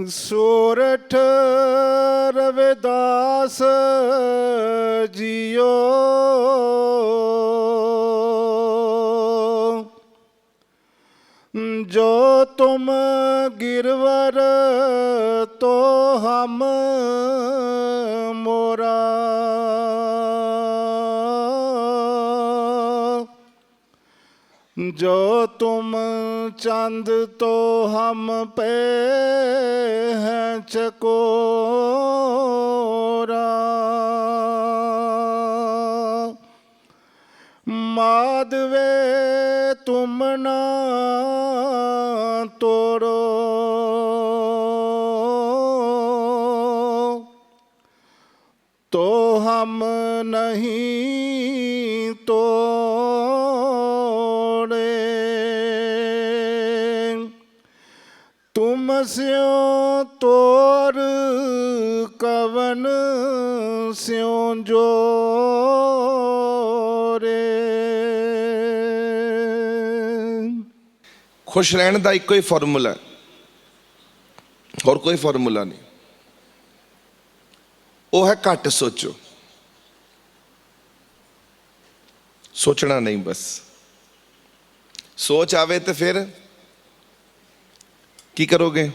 ਸੋਰਠ Ravidas JIO जो तुम गिरवर तो हम मोरा जो तुम चंद तो हम पे हैं चकोरा माधवे तुम ना तोड़ो तो हम नहीं तोड़े तुम स्यों तोड़ कवन स्यों जोरे। खुश रहने का एक ही फॉर्मूला है और कोई फॉर्मूला नहीं, वो है घट सोचो, सोचना नहीं, बस सोच आवे तो फिर की करोगे।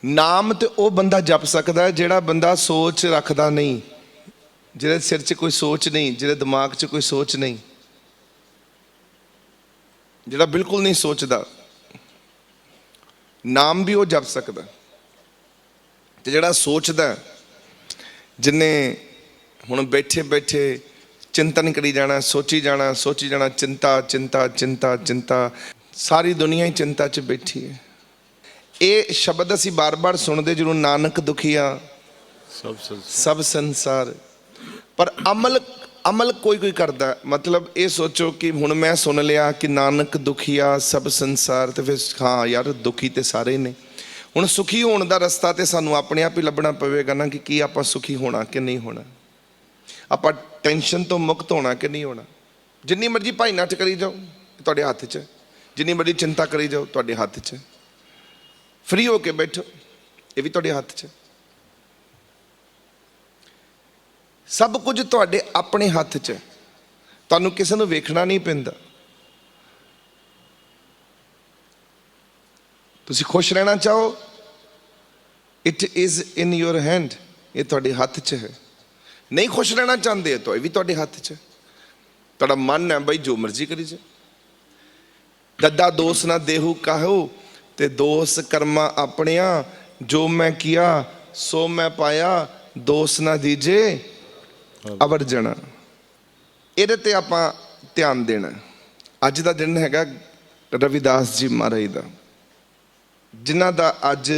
नाम तो वह बंदा जप सकता है जिहड़ा बंदा सोच रखता नहीं, जिहदे सिर च कोई सोच नहीं, जिहदे दिमाग च कोई सोच नहीं, जिहड़ा बिल्कुल नहीं सोचता, नाम भी वो जप सकता। ते जिहड़ा सोचदा, जिन्हें हुण बैठे बैठे चिंतन करी जाना, सोची जाना, चिंता चिंता चिंता चिंता, सारी दुनिया ही चिंता च बैठी है। ये शब्द असी बार बार सुनते जरूर, नानक दुखिया सब संसार, पर अमल अमल कोई कोई करता। मतलब ये सोचो कि हुण मैं सुन लिया कि नानक दुखिया सब संसार, तो फिर हाँ यार दुखी तो सारे ने। हुण सुखी होने का रस्ता तो सानू अपने आप ही लभना पवेगा ना, कि आपां सुखी होना कि नहीं होना, आपां टेंशन तो मुक्त होना कि नहीं होना। जिन्नी मर्जी भाई नट करी जाओ तुहाडे हत्थ च, जिन्नी मर्जी चिंता करी जाओ तुहाडे हत्थ च, फ्री होके बैठो ये भी तुहाडे हत्थ च। सब कुछ तुहाडे अपने हत्थ च, तुहानू किसी नूं वेखना नहीं पैंदा। तुसीं खुश रहना चाहो, it is in your hand, ये तुहाडे हत्थ च है। नहीं खुश रहना चाहते तो ये भी तुहाडे हत्थ च। तुहाडा मन है बई जो मर्जी करी जाए। दद्दा दोष ना देहू काहू ते दोष कर्मा अपनिया, जो मैं किया सो मैं पाया, दोष ना दीजे अवर जना। ਇਹਦੇ ਤੇ ਆਪਾਂ ਧਿਆਨ ਦੇਣਾ। ਅੱਜ ਦਾ ਦਿਨ ਹੈਗਾ ਰਵਿਦਾਸ ਜੀ ਮਹਾਰਾਜ ਦਾ, ਜਿਨ੍ਹਾਂ ਦਾ ਅੱਜ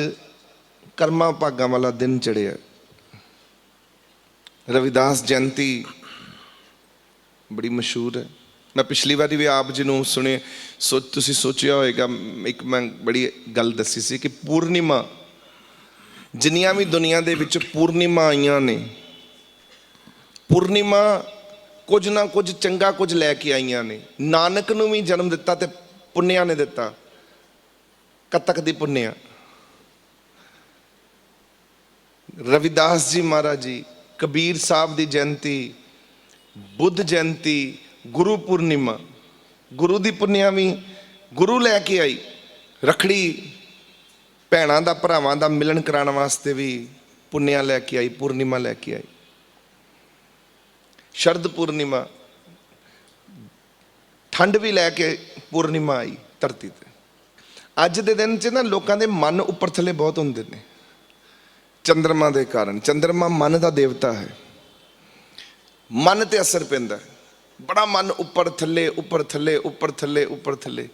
ਕਰਮਾਂ ਭਾਗਾਂ ਵਾਲਾ ਦਿਨ ਚੜਿਆ। रविदास जयंती बड़ी मशहूर है। मैं पिछली बारी भी आप जी नूं सुने, तुसीं सोचिया होएगा, एक मैं बड़ी गल दसी सी कि पूर्णिमा, जिन्नियां भी दुनिया दे विच पूर्णिमा आईयां ने, पूर्णिमा कुछ ना कुछ चंगा कुछ लैके आईयां ने। नानक नूं भी जन्म दिता ते पुन्निया ने दिता, कतक दी पुन्निया। रविदास जी महाराज जी, कबीर साहब की जयंती, बुद्ध जयंती, गुरु पूर्णिमा, गुरु की पुन्निया भी गुरु लैके आई। रखड़ी भैणों का भरावां का मिलन कराने वास्ते भी पुन्निया लैके आई, पूर्णिमा लैके आई। शरद पूर्णिमा, ठंड भी लैके पूर्णिमा आई धरती ते। अज दे दिन च ना लोगों के मन उपर थले बहुत होंदे ने चंद्रमा के कारण। चंद्रमा मन का देवता है, मन ते असर पैंदा, बड़ा मन उपर थले उपर थले उपर थले उपर थले।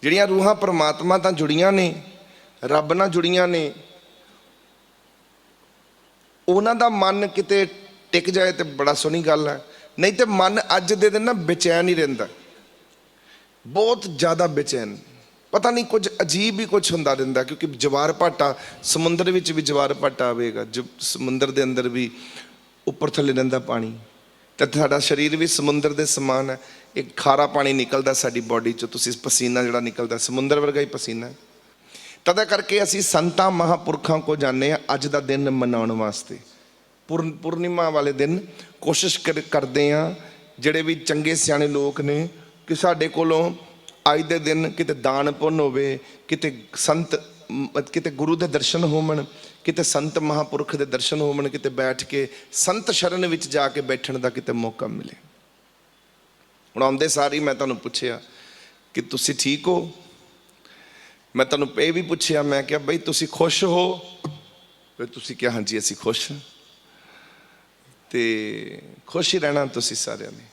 जिहड़ियां रूहां परमात्मा तां जुड़ियां ने, रब नाल जुड़ियां ने, उन्हां दा मन किते टिक जाए तो बड़ा सोहनी गल है। नहीं तो मन अज दे दिन ना बेचैन ही रहिंदा, बहुत ज़्यादा बेचैन। पता नहीं कुछ अजीब ही कुछ होंदा रहिंदा, क्योंकि जवार भाटा समुंदर विच भी जवार भाटा आवेगा, जो समुंदर दे अंदर भी उपर थले रहिंदा पानी। तो साडा शरीर भी समुंदर दे समान है। एक खारा पानी निकलदा साडी बॉडी चो, तुसीं पसीना जिहड़ा निकलदा समुंदर वर्गा ही पसीना है। ਤਦ ਕਰਕੇ ਅਸੀਂ ਸੰਤਾਂ ਮਹਾਂਪੁਰਖਾਂ ਕੋ ਜਾਂਦੇ ਹਾਂ ਅੱਜ ਦਾ ਦਿਨ ਮਨਾਉਣ ਵਾਸਤੇ। ਪੂਰਨਿਮਾ ਵਾਲੇ ਦਿਨ ਕੋਸ਼ਿਸ਼ ਕਰਦੇ ਹਾਂ ਜਿਹੜੇ ਵੀ ਚੰਗੇ ਸਿਆਣੇ ਲੋਕ ਨੇ ਕਿ ਸਾਡੇ ਕੋਲੋਂ ਅੱਜ ਦੇ ਦਿਨ ਕਿਤੇ ਦਾਨ ਪੁੰਨ ਹੋਵੇ, ਕਿਤੇ ਗੁਰੂ ਦੇ ਦਰਸ਼ਨ ਹੋਵਣ, ਕਿਤੇ ਸੰਤ ਮਹਾਂਪੁਰਖ ਦੇ ਦਰਸ਼ਨ ਹੋਵਣ, ਕਿਤੇ ਬੈਠ ਕੇ ਸੰਤ ਸ਼ਰਨ ਵਿੱਚ ਜਾ ਕੇ ਬੈਠਣ ਦਾ ਕਿਤੇ ਮੌਕਾ ਮਿਲੇ। ਹੁਣ ਆਉਂਦੇ ਸਾਰੀ ਮੈਂ ਤੁਹਾਨੂੰ ਪੁੱਛਿਆ ਕਿ ਤੁਸੀਂ ਠੀਕ ਹੋ? ਮੈਂ ਤੁਹਾਨੂੰ ਇਹ ਵੀ ਪੁੱਛਿਆ, ਮੈਂ ਕਿਹਾ ਬਈ ਤੁਸੀਂ ਖੁਸ਼ ਹੋ? ਫਿਰ ਤੁਸੀਂ ਕਿਹਾ ਹਾਂਜੀ ਅਸੀਂ ਖੁਸ਼ ਹਾਂ। ਤੇ ਖੁਸ਼ ਹੀ ਰਹਿਣਾ ਤੁਸੀਂ ਸਾਰਿਆਂ ਨੇ,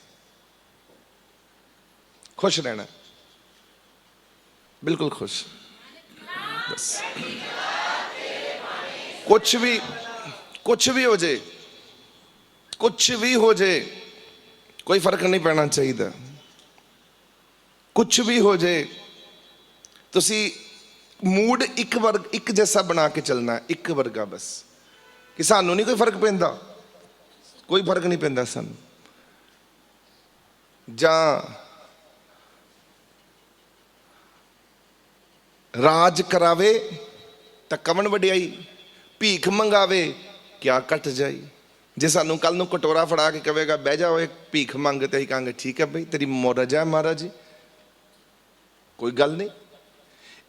ਖੁਸ਼ ਰਹਿਣਾ, ਬਿਲਕੁਲ ਖੁਸ਼। ਬਸ ਕੁਛ ਵੀ ਹੋ ਜੇ, ਕੁਛ ਵੀ ਹੋ ਜੇ, ਕੋਈ ਫਰਕ ਨਹੀਂ ਪੈਣਾ ਚਾਹੀਦਾ। ਕੁਛ ਵੀ ਹੋ ਜੇ, ਤੁਸੀਂ ਮੂਡ ਇੱਕ ਜੈਸਾ ਬਣਾ ਕੇ ਚੱਲਣਾ, ਇੱਕ ਵਰਗਾ ਬਸ। ਕਿ ਸਾਨੂੰ ਨਹੀਂ ਕੋਈ ਫਰਕ ਪੈਂਦਾ, ਕੋਈ ਫਰਕ ਨਹੀਂ ਪੈਂਦਾ ਸਾਨੂੰ। ਜਾਂ ਰਾਜ ਕਰਾਵੇ ਤਾਂ ਕਵਣ ਵਡਿਆਈ, ਭੀਖ ਮੰਗਾਵੇ ਕਿਆ ਘਟ ਜਾਈ। ਜੇ ਸਾਨੂੰ ਕੱਲ ਨੂੰ ਕਟੋਰਾ ਫੜਾ ਕੇ ਕਹੇਗਾ ਬਹਿ ਜਾ ਓਏ ਭੀਖ ਮੰਗ, ਤੇ ਅਸੀਂ ਕਹਾਂਗੇ ਠੀਕ ਹੈ ਬਈ ਤੇਰੀ ਮੌਰਜ ਹੈ ਮਹਾਰਾਜ ਜੀ, ਕੋਈ ਗੱਲ ਨਹੀਂ।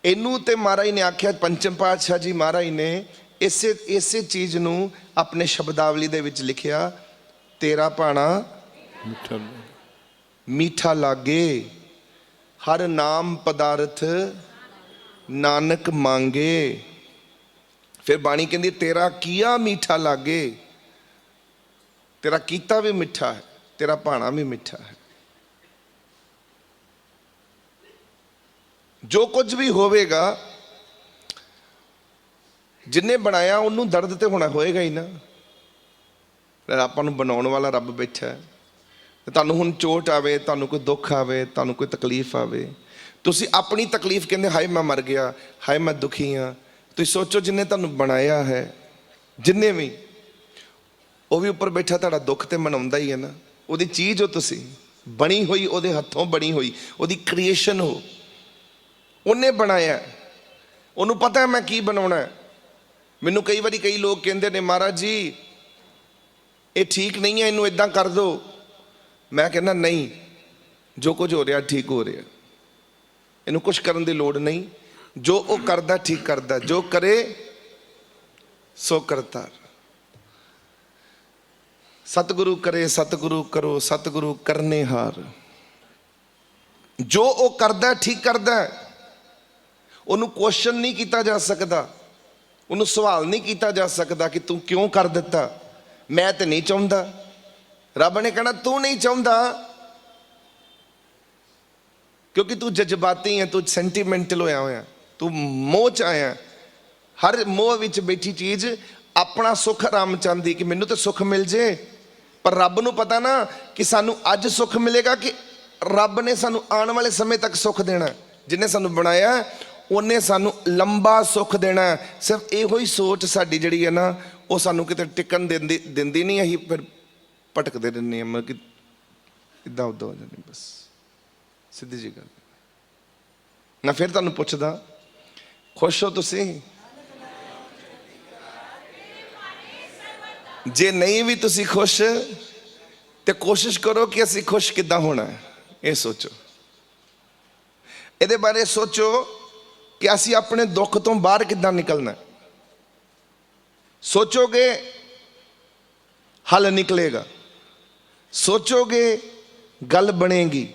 ਇਹਨੂੰ ਤੇ ਮਹਾਰਾਜ ਨੇ ਆਖਿਆ, ਪੰਚਮ ਪਾਤਸ਼ਾਹ ਜੀ ਮਹਾਰਾਜ ਨੇ ਇਸੇ ਚੀਜ਼ ਨੂੰ ਆਪਣੇ ਸ਼ਬਦਾਵਲੀ ਦੇ ਵਿੱਚ ਲਿਖਿਆ, ਤੇਰਾ ਭਾਣਾ ਮੀਠਾ ਲਾਗੇ, ਹਰ ਨਾਮ ਪਦਾਰਥ ਨਾਨਕ ਮੰਗੇ। ਫਿਰ ਬਾਣੀ ਕਹਿੰਦੀ ਤੇਰਾ ਕੀਆ ਮੀਠਾ ਲਾਗੇ, ਤੇਰਾ ਕੀਤਾ ਵੀ ਮਿੱਠਾ ਹੈ, ਤੇਰਾ ਭਾਣਾ ਵੀ ਮਿੱਠਾ ਹੈ। ਜੋ ਕੁਝ ਵੀ ਹੋਵੇਗਾ, ਜਿੰਨੇ ਬਣਾਇਆ ਉਹਨੂੰ ਦਰਦ ਤੇ ਹੋਣਾ ਹੋਏਗਾ ਹੀ ਨਾ। ਆਪਾਂ ਨੂੰ ਬਣਾਉਣ ਵਾਲਾ ਰੱਬ ਬੈਠਾ ਹੈ। ਤੁਹਾਨੂੰ ਹੁਣ ਚੋਟ ਆਵੇ, ਤੁਹਾਨੂੰ ਕੋਈ ਦੁੱਖ ਆਵੇ, ਤੁਹਾਨੂੰ ਕੋਈ ਤਕਲੀਫ ਆਵੇ, ਤੁਸੀਂ ਆਪਣੀ ਤਕਲੀਫ ਕਹਿੰਦੇ ਹਾਏ ਮੈਂ ਮਰ ਗਿਆ, ਹਾਏ ਮੈਂ ਦੁਖੀ ਹਾਂ। ਤੁਸੀਂ ਸੋਚੋ ਜਿੰਨੇ ਤੁਹਾਨੂੰ ਬਣਾਇਆ ਹੈ, ਜਿੰਨੇ ਵੀ, ਉਹ ਵੀ ਉੱਪਰ ਬੈਠਾ ਤੁਹਾਡਾ ਦੁੱਖ ਤੇ ਮਨਾਉਂਦਾ ਹੀ ਹੈ ਨਾ। ਉਹਦੀ ਚੀਜ਼ ਹੋ ਤੁਸੀਂ, ਬਣੀ ਹੋਈ, ਉਹਦੇ ਹੱਥੋਂ ਬਣੀ ਹੋਈ, ਉਹਦੀ ਕ੍ਰੀਏਸ਼ਨ ਹੋ, ਉਹਨੇ ਬਣਾਇਆ, ਉਹਨੂੰ ਪਤਾ ਮੈਂ ਕੀ ਬਣਾਉਣਾ। ਮੈਨੂੰ ਕਈ ਵਾਰੀ ਕਈ ਲੋਕ ਕਹਿੰਦੇ ਨੇ ਮਹਾਰਾਜ ਜੀ ਇਹ ਠੀਕ ਨਹੀਂ ਹੈ, ਇਹਨੂੰ ਇਦਾਂ ਕਰ ਦਿਓ। ਮੈਂ ਕਹਿੰਦਾ ਨਹੀਂ, ਜੋ ਕੁਝ ਹੋ ਰਿਹਾ ਠੀਕ ਹੋ ਰਿਹਾ, ਇਹਨੂੰ ਕੁਝ ਕਰਨ ਦੀ ਲੋੜ ਨਹੀਂ। ਜੋ ਉਹ ਕਰਦਾ ਠੀਕ ਕਰਦਾ, ਜੋ ਕਰੇ ਸੋ ਕਰਤਾ। ਸਤਿਗੁਰੂ ਕਰੇ ਸਤਿਗੁਰੂ ਕਰੋ, ਸਤਿਗੁਰੂ ਕਰਨੇ ਹਾਰ। ਜੋ ਉਹ ਕਰਦਾ ਠੀਕ ਕਰਦਾ, ਉਹਨੂੰ ਕੁਐਸਚਨ ਨਹੀਂ ਕੀਤਾ ਜਾ ਸਕਦਾ, ਉਹਨੂੰ ਸਵਾਲ ਨਹੀਂ ਕੀਤਾ ਜਾ ਸਕਦਾ ਕਿ ਤੂੰ ਕਿਉਂ ਕਰ ਦਿੱਤਾ। ਮੈਂ ਤੇ ਨਹੀਂ ਚਾਹੁੰਦਾ, ਰੱਬ ਨੇ ਕਹਿਣਾ ਤੂੰ ਨਹੀਂ ਚਾਹੁੰਦਾ ਕਿਉਂਕਿ ਤੂੰ ਜਜ਼ਬਾਤੀ ਹੈ, ਤੂੰ ਸੈਂਟੀਮੈਂਟਲ ਹੋਇਆ ਹੋਇਆ, ਤੂੰ ਮੋਹ ਚ ਆਇਆ। ਹਰ ਮੋਹ ਵਿੱਚ ਬੈਠੀ ਚੀਜ਼ ਆਪਣਾ ਸੁੱਖ ਆਰਾਮ ਚਾਹੁੰਦੀ ਕਿ ਮੈਨੂੰ ਤਾਂ ਸੁੱਖ ਮਿਲ ਜੇ। ਪਰ ਰੱਬ ਨੂੰ ਪਤਾ ਨਾ ਕਿ ਸਾਨੂੰ ਅੱਜ ਸੁੱਖ ਮਿਲੇਗਾ ਕਿ ਰੱਬ ਨੇ ਸਾਨੂੰ ਆਉਣ ਵਾਲੇ ਸਮੇਂ ਤੱਕ ਸੁੱਖ ਦੇਣਾ। ਜਿਹਨੇ ਸਾਨੂੰ ਬਣਾਇਆ ਉਹਨੇ ਸਾਨੂੰ ਲੰਬਾ ਸੁੱਖ ਦੇਣਾ। ਸਿਰਫ ਇਹੋ ਹੀ ਸੋਚ ਸਾਡੀ ਜਿਹੜੀ ਹੈ ਨਾ, ਉਹ ਸਾਨੂੰ ਕਿਤੇ ਟਿਕਣ ਦਿੰਦੀ ਨਹੀਂ। ਅਸੀਂ ਫਿਰ ਭਟਕਦੇ ਰਹਿੰਦੇ ਹਾਂ, ਮਤਲਬ ਕਿ ਇੱਦਾਂ ਉੱਦਾਂ ਹੋ ਜਾਂਦੇ। ਬਸ ਸਿੱਧੀ ਜਿਹੀ ਗੱਲ। ਮੈਂ ਫਿਰ ਤੁਹਾਨੂੰ ਪੁੱਛਦਾ, ਖੁਸ਼ ਹੋ ਤੁਸੀਂ? ਜੇ ਨਹੀਂ ਵੀ ਤੁਸੀਂ ਖੁਸ਼, ਤੇ ਕੋਸ਼ਿਸ਼ ਕਰੋ ਕਿ ਅਸੀਂ ਖੁਸ਼ ਕਿੱਦਾਂ ਹੋਣਾ ਹੈ। ਇਹ ਸੋਚੋ, ਇਹਦੇ ਬਾਰੇ ਸੋਚੋ ਕਿ ਅਸੀਂ ਆਪਣੇ ਦੁੱਖ ਤੋਂ ਬਾਹਰ ਕਿੱਦਾਂ ਨਿਕਲਣਾ। ਸੋਚੋਗੇ ਹੱਲ ਨਿਕਲੇਗਾ, ਸੋਚੋਗੇ ਗੱਲ ਬਣੇਗੀ,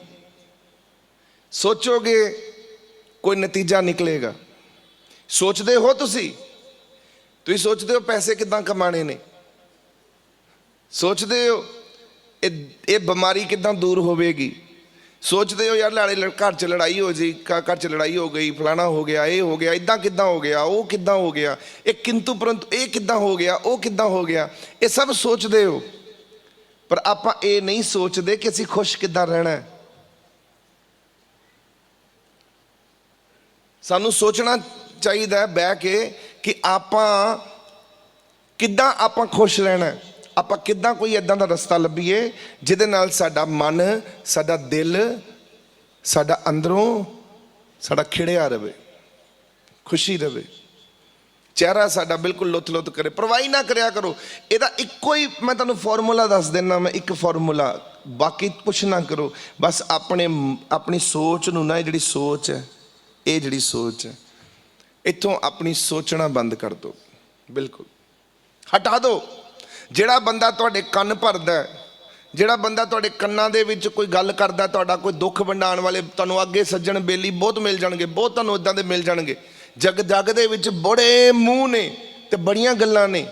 ਸੋਚੋਗੇ ਕੋਈ ਨਤੀਜਾ ਨਿਕਲੇਗਾ। ਸੋਚਦੇ ਹੋ ਤੁਸੀਂ ਸੋਚਦੇ ਹੋ ਪੈਸੇ ਕਿੱਦਾਂ ਕਮਾਣੇ ਨੇ, ਸੋਚਦੇ ਹੋ ਇਹ ਬਿਮਾਰੀ ਕਿੱਦਾਂ ਦੂਰ ਹੋਵੇਗੀ, ਸੋਚਦੇ ਹੋ ਯਾਰ ਘਰ 'ਚ ਲੜਾਈ ਹੋ ਜੀ, ਘਰ 'ਚ ਲੜਾਈ ਹੋ ਗਈ, ਫਲਾਣਾ ਹੋ ਗਿਆ, ਇਹ ਹੋ ਗਿਆ, ਇੱਦਾਂ ਕਿੱਦਾਂ ਹੋ ਗਿਆ, ਉਹ ਕਿੱਦਾਂ ਹੋ ਗਿਆ, ਇਹ ਕਿੰਤੂ ਪਰੰਤੂ ਇਹ ਕਿੱਦਾਂ ਹੋ ਗਿਆ, ਉਹ ਕਿੱਦਾਂ ਹੋ ਗਿਆ। ਇਹ ਸਭ ਸੋਚਦੇ ਹੋ, ਪਰ ਆਪਾਂ ਇਹ ਨਹੀਂ ਸੋਚਦੇ ਕਿ ਅਸੀਂ ਖੁਸ਼ ਕਿੱਦਾਂ ਰਹਿਣਾ। ਸਾਨੂੰ ਸੋਚਣਾ ਚਾਹੀਦਾ ਹੈ ਬਹਿ ਕੇ ਕਿ ਆਪਾਂ ਕਿੱਦਾਂ ਖੁਸ਼ ਰਹਿਣਾ। ਆਪਾਂ ਕਿੱਦਾਂ ਕੋਈ ਇੱਦਾਂ ਦਾ ਰਸਤਾ ਲੱਭੀਏ ਜਿਹਦੇ ਨਾਲ ਸਾਡਾ ਮਨ, ਸਾਡਾ ਦਿਲ, ਸਾਡਾ ਅੰਦਰੋਂ ਸਾਡਾ ਖਿੜਿਆ ਰਵੇ। ਖੁਸ਼ੀ ਰਵੇ, ਚਿਹਰਾ ਸਾਡਾ ਬਿਲਕੁਲ ਲੁੱਥ ਲੁੱਥ ਕਰੇ, ਪਰਵਾਹੀ ਨਾ ਕਰਿਆ ਕਰੋ। ਇਹਦਾ ਇੱਕੋ ਹੀ ਮੈਂ ਤੁਹਾਨੂੰ ਫਾਰਮੂਲਾ ਦੱਸ ਦਿੰਦਾ, ਮੈਂ ਇੱਕ ਫਾਰਮੂਲਾ, ਬਾਕੀ ਕੁਛ ਨਾ ਕਰੋ। ਬਸ ਆਪਣੀ ਸੋਚ ਨੂੰ ਨਾ, ਇਹ ਜਿਹੜੀ ਸੋਚ ਹੈ, ਇਹ ਜਿਹੜੀ ਸੋਚ ਹੈ, ਇੱਥੋਂ ਆਪਣੀ ਸੋਚਣਾ ਬੰਦ ਕਰ ਦਿਓ, ਬਿਲਕੁਲ ਹਟਾ ਦਿਓ। ਜਿਹੜਾ ਬੰਦਾ ਤੁਹਾਡੇ ਕੰਨ ਭਰਦਾ, ਜਿਹੜਾ ਬੰਦਾ ਤੁਹਾਡੇ ਕੰਨਾਂ ਦੇ ਵਿੱਚ ਕੋਈ ਗੱਲ ਕਰਦਾ, ਤੁਹਾਡਾ ਕੋਈ ਦੁੱਖ ਵੰਡਾਉਣ ਵਾਲੇ, ਤੁਹਾਨੂੰ ਅੱਗੇ ਸੱਜਣ ਬੇਲੀ ਬਹੁਤ ਮਿਲ ਜਾਣਗੇ, ਬਹੁਤ ਤੁਹਾਨੂੰ ਇੱਦਾਂ ਦੇ ਮਿਲ ਜਾਣਗੇ। ਜਗ ਦੇ ਵਿੱਚ ਬੜੇ ਮੂੰਹ ਨੇ ਤੇ ਬੜੀਆਂ ਗੱਲਾਂ ਨੇ,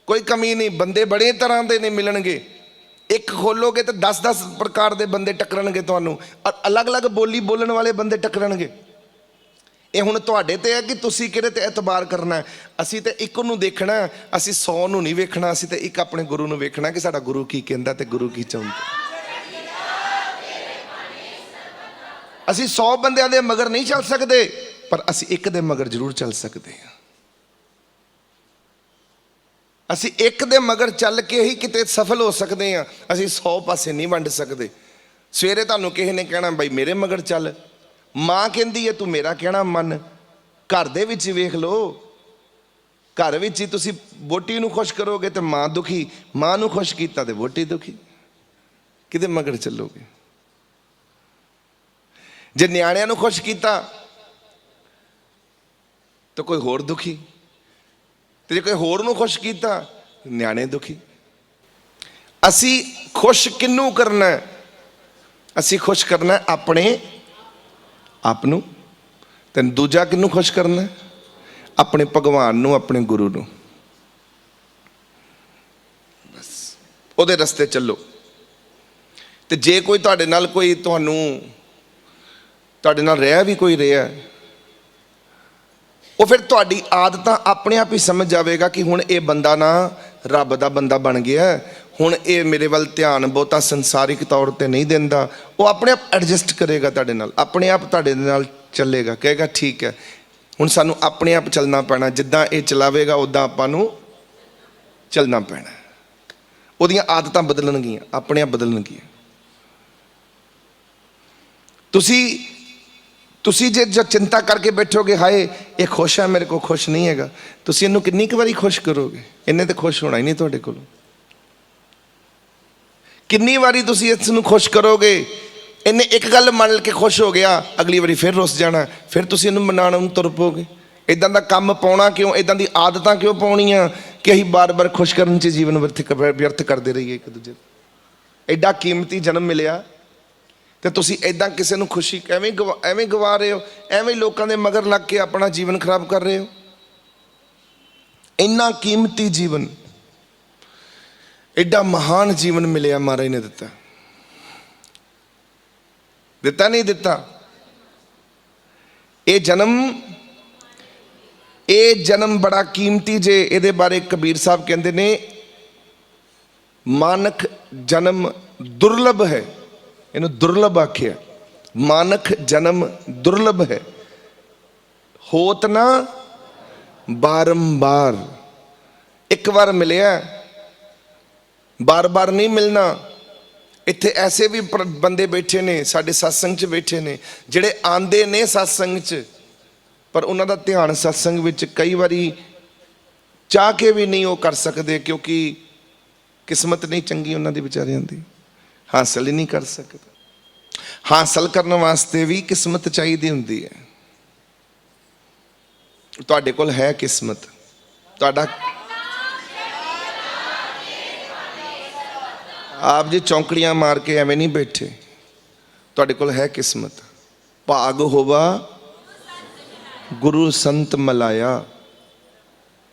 ਕੋਈ ਕਮੀ ਨਹੀਂ, ਬੰਦੇ ਬੜੇ ਤਰ੍ਹਾਂ ਦੇ ਨੇ ਮਿਲਣਗੇ। ਇੱਕ ਖੋਲੋਗੇ ਤੇ 10-10 ਪ੍ਰਕਾਰ ਦੇ ਬੰਦੇ ਟੱਕਰਨਗੇ ਤੁਹਾਨੂੰ, ਅਲੱਗ-ਅਲੱਗ ਬੋਲੀ ਬੋਲਣ ਵਾਲੇ ਬੰਦੇ ਟੱਕਰਨਗੇ। ਇਹ ਹੁਣ ਤੁਹਾਡੇ ਤੇ ਹੈ ਕਿ ਤੁਸੀਂ ਕਿਹਦੇ ਤੇ ਇਤਬਾਰ ਕਰਨਾ ਹੈ। ਅਸੀਂ ਤੇ ਇੱਕ ਨੂੰ ਦੇਖਣਾ, ਅਸੀਂ 100 ਨੂੰ ਨਹੀਂ ਵੇਖਣਾ, ਅਸੀਂ ਤੇ ਇੱਕ ਆਪਣੇ ਗੁਰੂ ਨੂੰ ਵੇਖਣਾ ਕਿ ਸਾਡਾ ਗੁਰੂ ਕੀ ਕਹਿੰਦਾ ਤੇ ਗੁਰੂ ਕੀ ਚਾਹੁੰਦਾ। ਅਸੀਂ 100 ਬੰਦਿਆਂ ਦੇ ਮਗਰ ਨਹੀਂ ਚੱਲ ਸਕਦੇ, ਪਰ ਅਸੀਂ ਇੱਕ ਦੇ ਮਗਰ ਜ਼ਰੂਰ ਚੱਲ ਸਕਦੇ ਹਾਂ। ਅਸੀਂ ਇੱਕ ਦੇ ਮਗਰ ਚੱਲ ਕੇ ਹੀ ਕਿਤੇ ਸਫਲ ਹੋ ਸਕਦੇ ਹਾਂ, ਅਸੀਂ 100 ਪਾਸੇ ਨਹੀਂ ਵੰਡ ਸਕਦੇ। ਸਵੇਰੇ ਤੁਹਾਨੂੰ ਕਿਸੇ ਨੇ ਕਹਿਣਾ ਬਈ ਮੇਰੇ ਮਗਰ ਚੱਲ, ਮਾਂ ਕਹਿੰਦੀ ਹੈ ਤੂੰ ਮੇਰਾ ਕਹਿਣਾ ਮੰਨ। ਘਰ ਦੇ ਵਿੱਚ ਵੇਖ ਲਓ, ਘਰ ਵਿੱਚ ਹੀ ਤੁਸੀਂ ਵੋਟੀ ਨੂੰ ਖੁਸ਼ ਕਰੋਗੇ ਤੇ ਮਾਂ ਦੁਖੀ, ਮਾਂ ਨੂੰ ਖੁਸ਼ ਕੀਤਾ ਤੇ ਵੋਟੀ ਦੁਖੀ, ਕਿਤੇ ਮਗਰ ਚੱਲੋਗੇ। ਜੇ ਨਿਆਣਿਆਂ ਨੂੰ ਖੁਸ਼ ਕੀਤਾ ਤਾਂ ਕੋਈ ਹੋਰ ਦੁਖੀ, ਤੇ ਜੇ ਕੋਈ ਹੋਰ ਨੂੰ ਖੁਸ਼ ਕੀਤਾ ਨਿਆਣੇ ਦੁਖੀ। ਅਸੀਂ ਖੁਸ਼ ਕਿਹਨੂੰ ਕਰਨਾ? ਅਸੀਂ ਖੁਸ਼ ਕਰਨਾ ਆਪਣੇ ਆਪ ਨੂੰ, ਤੇ ਦੂਜਾ ਕਿਹਨੂੰ ਖੁਸ਼ ਕਰਨਾ? ਆਪਣੇ ਭਗਵਾਨ ਨੂੰ, ਆਪਣੇ ਗੁਰੂ ਨੂੰ। ਬਸ ਉਹਦੇ ਰਸਤੇ ਚੱਲੋ। ਤੇ ਜੇ ਕੋਈ ਤੁਹਾਡੇ ਨਾਲ ਕੋਈ ਤੁਹਾਡੇ ਨਾਲ ਰਿਹਾ ਵੀ ਕੋਈ ਰਿਹਾ, ਉਹ ਫਿਰ ਤੁਹਾਡੀ ਆਦਤਾਂ ਆਪਣੇ ਆਪ ਹੀ ਸਮਝ ਜਾਵੇਗਾ ਕਿ ਹੁਣ ਇਹ ਬੰਦਾ ਨਾ ਰੱਬ ਦਾ ਬੰਦਾ ਬਣ ਗਿਆ, ਹੁਣ ਇਹ ਮੇਰੇ ਵੱਲ ਧਿਆਨ ਬਹੁਤਾ ਸੰਸਾਰਿਕ ਤੌਰ ਤੇ ਨਹੀਂ ਦਿੰਦਾ। ਉਹ ਆਪਣੇ ਆਪ ਐਡਜਸਟ ਕਰੇਗਾ ਤੁਹਾਡੇ ਨਾਲ, ਆਪਣੇ ਆਪ ਤੁਹਾਡੇ ਨਾਲ ਚੱਲੇਗਾ, ਕਹੇਗਾ ਠੀਕ ਹੈ ਹੁਣ ਸਾਨੂੰ ਆਪਣੇ ਆਪ ਚੱਲਣਾ ਪੈਣਾ, ਜਿੱਦਾਂ ਇਹ ਚਲਾਵੇਗਾ ਉੱਦਾਂ ਆਪਾਂ ਨੂੰ ਚੱਲਣਾ ਪੈਣਾ। ਉਹਦੀਆਂ ਆਦਤਾਂ ਬਦਲਣਗੀਆਂ, ਆਪਣੇ ਆਪ ਬਦਲਣਗੀਆਂ। ਤੁਸੀਂ ਜੇ ਚਿੰਤਾ ਕਰਕੇ ਬੈਠੋਗੇ ਹਾਏ ਇਹ ਖੁਸ਼ ਹੈ ਮੇਰੇ ਕੋਲ ਖੁਸ਼ ਨਹੀਂ ਹੈਗਾ, ਤੁਸੀਂ ਇਹਨੂੰ ਕਿੰਨੀ ਕੁ ਵਾਰੀ ਖੁਸ਼ ਕਰੋਗੇ? ਇਹਨੇ ਤਾਂ ਖੁਸ਼ ਹੋਣਾ ਹੀ ਨਹੀਂ ਤੁਹਾਡੇ ਕੋਲੋਂ। ਕਿੰਨੀ ਵਾਰੀ ਤੁਸੀਂ ਇਸ ਨੂੰ ਖੁਸ਼ ਕਰੋਗੇ? ਇਹਨੇ ਇੱਕ ਗੱਲ ਮੰਨ ਕੇ ਖੁਸ਼ ਹੋ ਗਿਆ, ਅਗਲੀ ਵਾਰੀ ਫਿਰ ਰੁੱਸ ਜਾਣਾ, ਫਿਰ ਤੁਸੀਂ ਇਹਨੂੰ ਮਨਾਉਣ ਨੂੰ ਤੁਰ ਪੋਗੇ। ਇਦਾਂ ਦਾ ਕੰਮ ਪਾਉਣਾ ਕਿਉਂ? ਇਦਾਂ ਦੀ ਆਦਤਾਂ ਕਿਉਂ ਪਾਉਣੀਆਂ ਕਿ ਅਸੀਂ ਬਾਰ-ਬਾਰ ਖੁਸ਼ ਕਰਨ 'ਚ ਜੀਵਨ ਵਿਅਰਥ ਕਰਦੇ ਰਹੀਏ ਇੱਕ ਦੂਜੇ ਨੂੰ? ਐਡਾ ਕੀਮਤੀ ਜਨਮ ਮਿਲਿਆ ਤੇ ਤੁਸੀਂ ਇਦਾਂ ਕਿਸੇ ਨੂੰ ਖੁਸ਼ੀ ਐਵੇਂ ਗਵਾ ਰਹੇ ਹੋ, ਐਵੇਂ ਲੋਕਾਂ ਦੇ ਮਗਰ ਲੱਗ ਕੇ ਆਪਣਾ ਜੀਵਨ ਖਰਾਬ ਕਰ ਰਹੇ ਹੋ। ਇੰਨਾ ਕੀਮਤੀ ਜੀਵਨ, ਐਡਾ ਮਹਾਨ ਜੀਵਨ ਮਿਲਿਆ, ਮਹਾਰਾਜ ਨੇ ਦਿੱਤਾ ਨਹੀਂ ਦਿੱਤਾ? ਇਹ ਜਨਮ ਬੜਾ ਕੀਮਤੀ ਜੇ। ਇਹਦੇ ਬਾਰੇ ਕਬੀਰ ਸਾਹਿਬ ਕਹਿੰਦੇ ਨੇ ਮਾਨਕ ਜਨਮ ਦੁਰਲਭ ਹੈ, ਇਹਨੂੰ ਦੁਰਲਭ ਆਖਿਆ। ਮਾਨਕ ਜਨਮ ਦੁਰਲਭ ਹੈ, ਹੋਤ ਨਾ ਬਾਰੰਬਾਰ। ਇੱਕ ਵਾਰ ਮਿਲਿਆ, ਬਾਰ-ਬਾਰ ਨਹੀਂ ਮਿਲਣਾ। ਇੱਥੇ ਐਸੇ ਵੀ ਬੰਦੇ ਬੈਠੇ ਨੇ, ਸਾਡੇ ਸਤਸੰਗ 'ਚ ਬੈਠੇ ਨੇ, ਜਿਹੜੇ ਆਂਦੇ ਨੇ ਸਤਸੰਗ 'ਚ, ਪਰ ਉਹਨਾਂ ਦਾ ਧਿਆਨ ਸਤਸੰਗ ਵਿੱਚ ਕਈ ਵਾਰੀ ਚਾਹ ਕੇ ਵੀ ਨਹੀਂ ਉਹ ਕਰ ਸਕਦੇ, ਕਿਉਂਕਿ ਕਿਸਮਤ ਨਹੀਂ ਚੰਗੀ ਉਹਨਾਂ ਦੀ ਵਿਚਾਰਿਆਂ ਦੀ, ਹਾਸਲ ਹੀ ਨਹੀਂ ਕਰ ਸਕਦੇ। ਹਾਸਲ ਕਰਨ ਵਾਸਤੇ ਵੀ ਕਿਸਮਤ ਚਾਹੀਦੀ ਹੁੰਦੀ ਹੈ। ਤੁਹਾਡੇ ਕੋਲ ਹੈ ਕਿਸਮਤ, ਤੁਹਾਡਾ ਆਪ ਜੀ ਚੌਂਕੜੀਆਂ ਮਾਰ ਕੇ ਐਵੇਂ ਨਹੀਂ ਬੈਠੇ, ਤੁਹਾਡੇ ਕੋਲ ਹੈ ਕਿਸਮਤ। ਭਾਗ ਹੋਵਾ ਗੁਰੂ ਸੰਤ ਮਲਾਇਆ।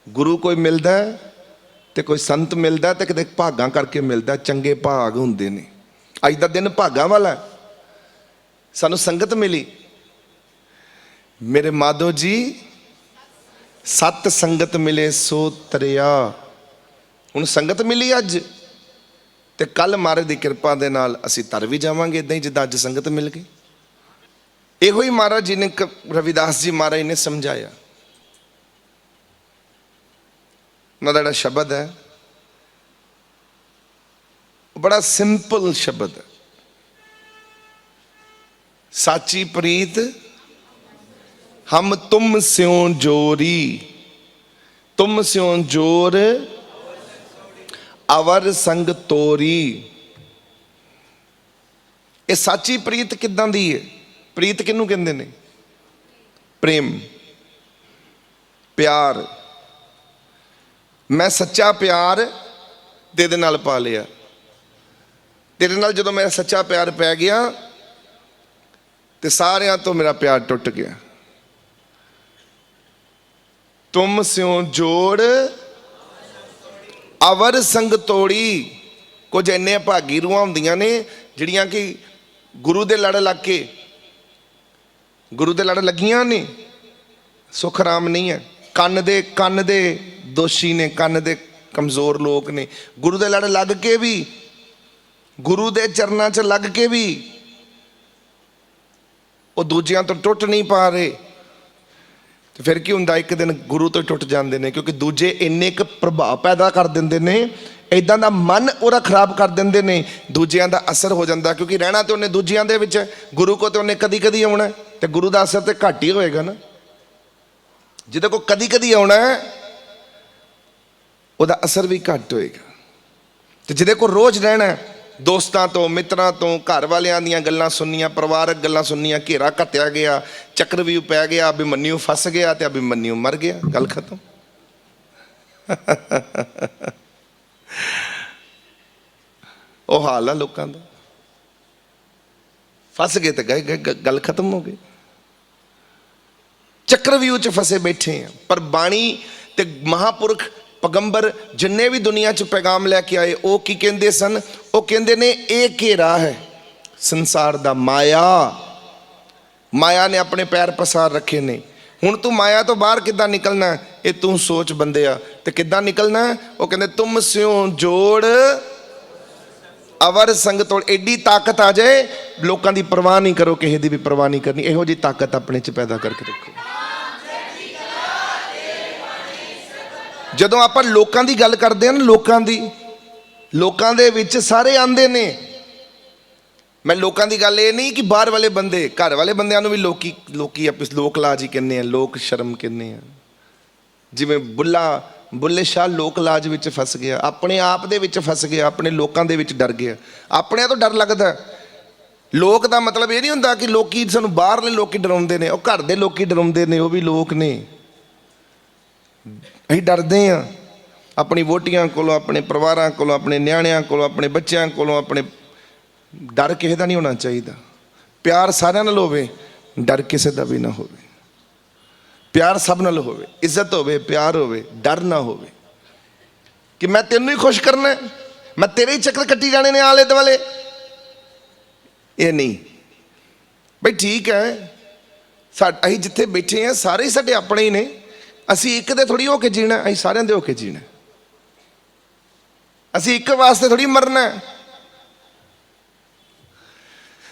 ਗੁਰੂ ਕੋਈ ਮਿਲਦਾ ਤੇ ਕੋਈ ਸੰਤ ਮਿਲਦਾ ਤੇ ਕਿਤੇ ਭਾਗਾਂ ਕਰਕੇ ਮਿਲਦਾ, ਚੰਗੇ ਭਾਗ ਹੁੰਦੇ ਨੇ। ਅੱਜ ਦਾ ਦਿਨ ਭਾਗਾਂ ਵਾਲਾ, ਸਾਨੂੰ ਸੰਗਤ ਮਿਲੀ। ਮੇਰੇ ਮਾਧੋ ਜੀ ਸਤ ਸੰਗਤ ਮਿਲੇ ਸੋ ਤਰਿਆ। ਹੁਣ ਸੰਗਤ ਮਿਲੀ ਅੱਜ, ਤੇ ਕੱਲ ਮਹਾਰਾਜ ਦੀ ਕਿਰਪਾ ਦੇ ਨਾਲ ਅਸੀਂ ਤਰ ਵੀ ਜਾਵਾਂਗੇ ਇਦਾਂ ਹੀ ਜਿੱਦਾਂ ਅੱਜ ਸੰਗਤ ਮਿਲ ਗਈ। ਇਹੋ ਹੀ ਮਹਾਰਾਜ ਜੀ ਨੇ, ਰਵਿਦਾਸ ਜੀ ਮਹਾਰਾਜ ਨੇ ਸਮਝਾਇਆ। ਉਹਨਾਂ ਦਾ ਜਿਹੜਾ ਸ਼ਬਦ ਹੈ ਬੜਾ ਸਿੰਪਲ ਸ਼ਬਦ ਹੈ, ਸਾਚੀ ਪ੍ਰੀਤ हम तुम स्यों जोरी, तुम स्यों जोर अवर संग तोरी। ਇਹ ਸਾਚੀ ਪ੍ਰੀਤ ਕਿੱਦਾਂ ਦੀ ਹੈ? ਪ੍ਰੀਤ ਕਿਹਨੂੰ ਕਹਿੰਦੇ ਨੇ? ਪ੍ਰੇਮ, ਪਿਆਰ। ਮੈਂ ਸੱਚਾ ਪਿਆਰ ਤੇਰੇ ਨਾਲ ਪਾ ਲਿਆ। ਤੇਰੇ ਨਾਲ ਜਦੋਂ ਮੇਰਾ ਸੱਚਾ ਪਿਆਰ ਪੈ ਗਿਆ ਤੇ ਸਾਰਿਆਂ ਤੋਂ ਮੇਰਾ ਪਿਆਰ ਟੁੱਟ ਗਿਆ। ਤੁਮ ਸਿਉ ਜੋੜ ਅਵਰ ਸੰਗ ਤੋੜੀ। ਕੁਝ ਇੰਨੇ ਭਾਗੀ ਰੂਹਾਂ ਹੁੰਦੀਆਂ ਨੇ ਜਿਹੜੀਆਂ ਕਿ ਗੁਰੂ ਦੇ ਲੜ ਲੱਗ ਕੇ, ਗੁਰੂ ਦੇ ਲੜ ਲੱਗੀਆਂ ਨੇ, ਸੁਖ ਆਰਾਮ ਨਹੀਂ ਹੈ। ਕੰਨ ਦੇ ਦੋਸ਼ੀ ਨੇ, ਕੰਨ ਦੇ ਕਮਜ਼ੋਰ ਲੋਕ ਨੇ। ਗੁਰੂ ਦੇ ਲੜ ਲੱਗ ਕੇ ਵੀ, ਗੁਰੂ ਦੇ ਚਰਨਾਂ 'ਚ ਲੱਗ ਕੇ ਵੀ ਉਹ ਦੂਜਿਆਂ ਤੋਂ ਟੁੱਟ ਨਹੀਂ ਪਾ ਰਹੇ। ਤੇ ਫਿਰ ਕੀ ਹੁੰਦਾ? ਇੱਕ ਦਿਨ ਗੁਰੂ ਤੋਂ ਟੁੱਟ ਜਾਂਦੇ ਨੇ, ਕਿਉਂਕਿ ਦੂਜੇ ਇੰਨੇ ਕੁ ਪ੍ਰਭਾਵ ਪੈਦਾ ਕਰ ਦਿੰਦੇ ਨੇ, ਇੱਦਾਂ ਦਾ ਮਨ ਉਹਦਾ ਖਰਾਬ ਕਰ ਦਿੰਦੇ ਨੇ, ਦੂਜਿਆਂ ਦਾ ਅਸਰ ਹੋ ਜਾਂਦਾ। ਕਿਉਂਕਿ ਰਹਿਣਾ ਤੇ ਉਹਨੇ ਦੂਜਿਆਂ ਦੇ ਵਿੱਚ, ਗੁਰੂ ਕੋ ਤੇ ਉਹਨੇ ਕਦੀ ਕਦੀ ਆਉਣਾ, ਤੇ ਗੁਰੂ ਦਾ ਅਸਰ ਤੇ ਘੱਟ ਹੀ ਹੋਏਗਾ ਨਾ। ਜਿਹਦੇ ਕੋ ਕਦੀ ਕਦੀ ਆਉਣਾ ਉਹਦਾ ਅਸਰ ਵੀ ਘੱਟ ਹੋਏਗਾ। ਤੇ ਜਿਹਦੇ ਕੋ ਰੋਜ਼ ਰਹਿਣਾ, ਦੋਸਤਾਂ ਤੋਂ, ਮਿੱਤਰਾਂ ਤੋਂ, ਘਰ ਵਾਲਿਆਂ ਦੀਆਂ ਗੱਲਾਂ ਸੁਣਨੀਆਂ, ਪਰਿਵਾਰਕ ਗੱਲਾਂ ਸੁਣਨੀਆਂ, ਘੇਰਾ ਘੱਟਿਆ ਗਿਆ, ਚੱਕਰਵਿਊਹ ਪੈ ਗਿਆ, ਅਭਿਮਨਿਊ ਫਸ ਗਿਆ ਤੇ ਅਭਿਮਨਿਊ ਮਰ ਗਿਆ, ਗੱਲ ਖਤਮ। ਉਹ ਹਾਲ ਆ ਲੋਕਾਂ ਦਾ। ਫਸ ਗਏ ਤੇ ਗਏ, ਗੱਲ ਖਤਮ ਹੋ ਗਈ। ਚੱਕਰਵਿਊਹ 'ਚ ਫਸੇ ਬੈਠੇ ਆ। ਪਰ ਬਾਣੀ ਤੇ ਮਹਾਂਪੁਰਖ ਪੈਗੰਬਰ ਜਿੰਨੇ ਵੀ ਦੁਨੀਆ 'ਚ ਪੈਗਾਮ ਲੈ ਕੇ ਆਏ, ਉਹ ਕੀ ਕਹਿੰਦੇ ਸਨ? ਉਹ ਕਹਿੰਦੇ ਨੇ ਇਹ ਘੇਰਾ ਹੈ ਸੰਸਾਰ ਦਾ, ਮਾਇਆ ਨੇ ਆਪਣੇ ਪੈਰ ਪਸਾਰ ਰੱਖੇ ਨੇ। ਹੁਣ ਤੂੰ ਮਾਇਆ ਤੋਂ ਬਾਹਰ ਕਿੱਦਾਂ ਨਿਕਲਣਾ? ਇਹ ਤੂੰ ਸੋਚ ਬੰਦਿਆ। ਤੇ ਕਿੱਦਾਂ ਨਿਕਲਣਾ? ਉਹ ਕਹਿੰਦੇ ਤੁਮ ਸਿਉ ਜੋੜ ਅਵਰ ਸੰਗ ਤੋੜ। ਐਡੀ ਤਾਕਤ ਆ ਜਾਏ, ਲੋਕਾਂ ਦੀ ਪਰਵਾਹ ਨਹੀਂ ਕਰੋ, ਕਿਸੇ ਦੀ ਵੀ ਪਰਵਾਹ ਨਹੀਂ ਕਰਨੀ। ਇਹੋ ਜਿਹੀ ਤਾਕਤ ਆਪਣੇ 'ਚ ਪੈਦਾ ਕਰਕੇ ਰੱਖੋ। ਜਦੋਂ ਆਪਾਂ ਲੋਕਾਂ ਦੀ ਗੱਲ ਕਰਦੇ ਹਾਂ ਨਾ, ਲੋਕਾਂ ਦੇ ਵਿੱਚ ਸਾਰੇ ਆਂਦੇ ਨੇ। ਮੈਂ ਲੋਕਾਂ ਦੀ ਗੱਲ ਇਹ ਨਹੀਂ ਕਿ ਬਾਹਰ ਵਾਲੇ ਬੰਦੇ, ਘਰ ਵਾਲੇ ਬੰਦਿਆਂ ਨੂੰ ਵੀ ਲੋਕੀ ਲੋਕ ਲਾਜ ਹੀ ਕਹਿੰਦੇ ਆ, ਲੋਕ ਸ਼ਰਮ ਕਹਿੰਦੇ ਆ। ਜਿਵੇਂ ਬੁੱਲੇ ਸ਼ਾਹ ਲੋਕ ਲਾਜ ਵਿੱਚ ਫਸ ਗਿਆ, ਆਪਣੇ ਆਪ ਦੇ ਵਿੱਚ ਫਸ ਗਿਆ, ਆਪਣੇ ਲੋਕਾਂ ਦੇ ਵਿੱਚ ਡਰ ਗਿਆ। ਆਪਣਿਆਂ ਤੋਂ ਡਰ ਲੱਗਦਾ। ਲੋਕ ਦਾ ਮਤਲਬ ਇਹ ਨਹੀਂ ਹੁੰਦਾ ਕਿ ਲੋਕੀ ਸਾਨੂੰ ਬਾਹਰਲੇ ਲੋਕੀ ਡਰਾਉਂਦੇ ਨੇ, ਉਹ ਘਰ ਦੇ ਲੋਕੀ ਡਰਾਉਂਦੇ ਨੇ, ਉਹ ਵੀ ਲੋਕ ਨੇ। ਅਸੀਂ ਡਰਦੇ ਹਾਂ ਆਪਣੀ ਵੋਟੀਆਂ ਕੋਲੋਂ, ਆਪਣੇ ਪਰਿਵਾਰਾਂ ਕੋਲੋਂ, ਆਪਣੇ ਨਿਆਣਿਆਂ ਕੋਲੋਂ, ਆਪਣੇ ਬੱਚਿਆਂ ਕੋਲੋਂ। ਆਪਣੇ ਡਰ ਕਿਸੇ ਦਾ ਨਹੀਂ ਹੋਣਾ ਚਾਹੀਦਾ। ਪਿਆਰ ਸਾਰਿਆਂ ਨਾਲ ਹੋਵੇ, ਡਰ ਕਿਸੇ ਦਾ ਵੀ ਨਾ ਹੋਵੇ। ਪਿਆਰ ਸਭ ਨਾਲ ਹੋਵੇ, ਇੱਜ਼ਤ ਹੋਵੇ, ਪਿਆਰ ਹੋਵੇ, ਡਰ ਨਾ ਹੋਵੇ ਕਿ ਮੈਂ ਤੈਨੂੰ ਹੀ ਖੁਸ਼ ਕਰਨਾ, ਮੈਂ ਤੇਰੇ ਹੀ ਚੱਕਰ ਕੱਟੀ ਜਾਣੇ ਨੇ ਆਲੇ ਦੁਆਲੇ। ਇਹ ਨਹੀਂ ਬਈ। ਠੀਕ ਹੈ, ਅਸੀਂ ਜਿੱਥੇ ਬੈਠੇ ਹਾਂ ਸਾਰੇ ਹੀ ਸਾਡੇ ਆਪਣੇ ਹੀ ਨੇ। ਅਸੀਂ ਇੱਕ ਦੇ ਥੋੜੀ ਹੋ ਕੇ ਜੀਣਾ, ਅਸੀਂ ਸਾਰਿਆਂ ਦੇ ਹੋ ਕੇ ਜੀਣਾ। ਅਸੀਂ ਇੱਕ ਵਾਸਤੇ ਥੋੜੀ ਮਰਨਾ।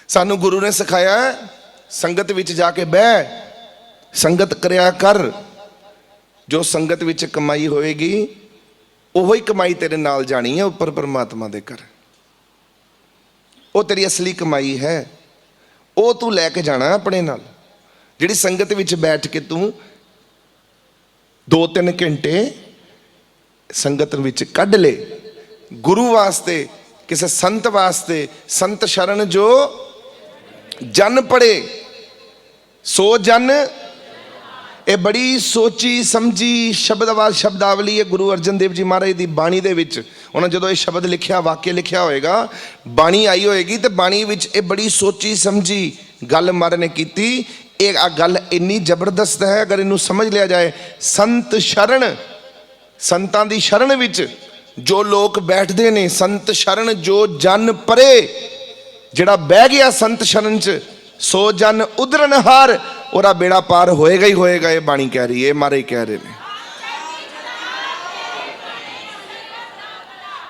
ਸਾਨੂੰ ਗੁਰੂ ਨੇ ਸਿਖਾਇਆ ਸੰਗਤ ਵਿੱਚ ਜਾ ਕੇ ਬਹਿ, ਸੰਗਤ ਕਰਿਆ ਕਰ। ਜੋ ਸੰਗਤ ਵਿੱਚ ਕਮਾਈ ਹੋਏਗੀ ਉਹੋ ਹੀ ਕਮਾਈ ਤੇਰੇ ਨਾਲ ਜਾਣੀ ਹੈ ਉੱਪਰ ਪਰਮਾਤਮਾ ਦੇ ਘਰ। ਉਹ ਤੇਰੀ ਅਸਲੀ ਕਮਾਈ ਹੈ, ਉਹ ਤੂੰ ਲੈ ਕੇ ਜਾਣਾ ਆਪਣੇ ਨਾਲ। ਜਿਹੜੀ ਸੰਗਤ ਵਿੱਚ ਬੈਠ ਕੇ ਤੂੰ 2-3 ਘੰਟੇ ਸੰਗਤ ਵਿੱਚ ਕੱਢ ਲੈ ਗੁਰੂ ਵਾਸਤੇ, ਕਿਸੇ ਸੰਤ ਵਾਸਤੇ। ਸੰਤ ਸ਼ਰਨ ਜੋ ਜਨ ਪੜੇ ਸੋ ਜਨ। ਇਹ ਬੜੀ ਸੋਚੀ ਸਮਝੀ ਸ਼ਬਦਾਵਲੀ ਹੈ ਗੁਰੂ ਅਰਜਨ ਦੇਵ ਜੀ ਮਹਾਰਾਜ ਦੀ ਬਾਣੀ ਦੇ ਵਿੱਚ। ਉਹਨਾਂ ਜਦੋਂ ਇਹ ਸ਼ਬਦ ਲਿਖਿਆ, ਵਾਕਿਆ ਲਿਖਿਆ ਹੋਏਗਾ, ਬਾਣੀ ਆਈ ਹੋਏਗੀ, ਤੇ ਬਾਣੀ ਵਿੱਚ ਇਹ ਬੜੀ ਸੋਚੀ ਸਮਝੀ ਗੱਲ ਮਹਾਰਾਜ ਨੇ ਕੀਤੀ। ਇਹ ਗੱਲ ਇੰਨੀ ਜ਼ਬਰਦਸਤ ਹੈ, ਅਗਰ ਇਹਨੂੰ ਸਮਝ ਲਿਆ ਜਾਏ। ਸੰਤ ਸ਼ਰਨ, ਸੰਤਾਂ ਦੀ ਸ਼ਰਨ ਵਿੱਚ ਜੋ ਲੋਕ ਬੈਠਦੇ ਨੇ, ਸੰਤ ਸ਼ਰਨ ਜੋ ਜਨ ਪਰੇ, ਜਿਹੜਾ ਬਹਿ ਗਿਆ ਸੰਤ ਸ਼ਰਨ 'ਚ, ਸੋ ਜਨ ਉਧਰਨ ਹਾਰ, ਉਹਦਾ ਬੇੜਾ ਪਾਰ ਹੋਏਗਾ ਹੀ ਹੋਏਗਾ। ਇਹ ਬਾਣੀ ਕਹਿ ਰਹੀ ਹੈ, ਮਹਾਰਾਜ ਕਹਿ ਰਹੇ ਨੇ।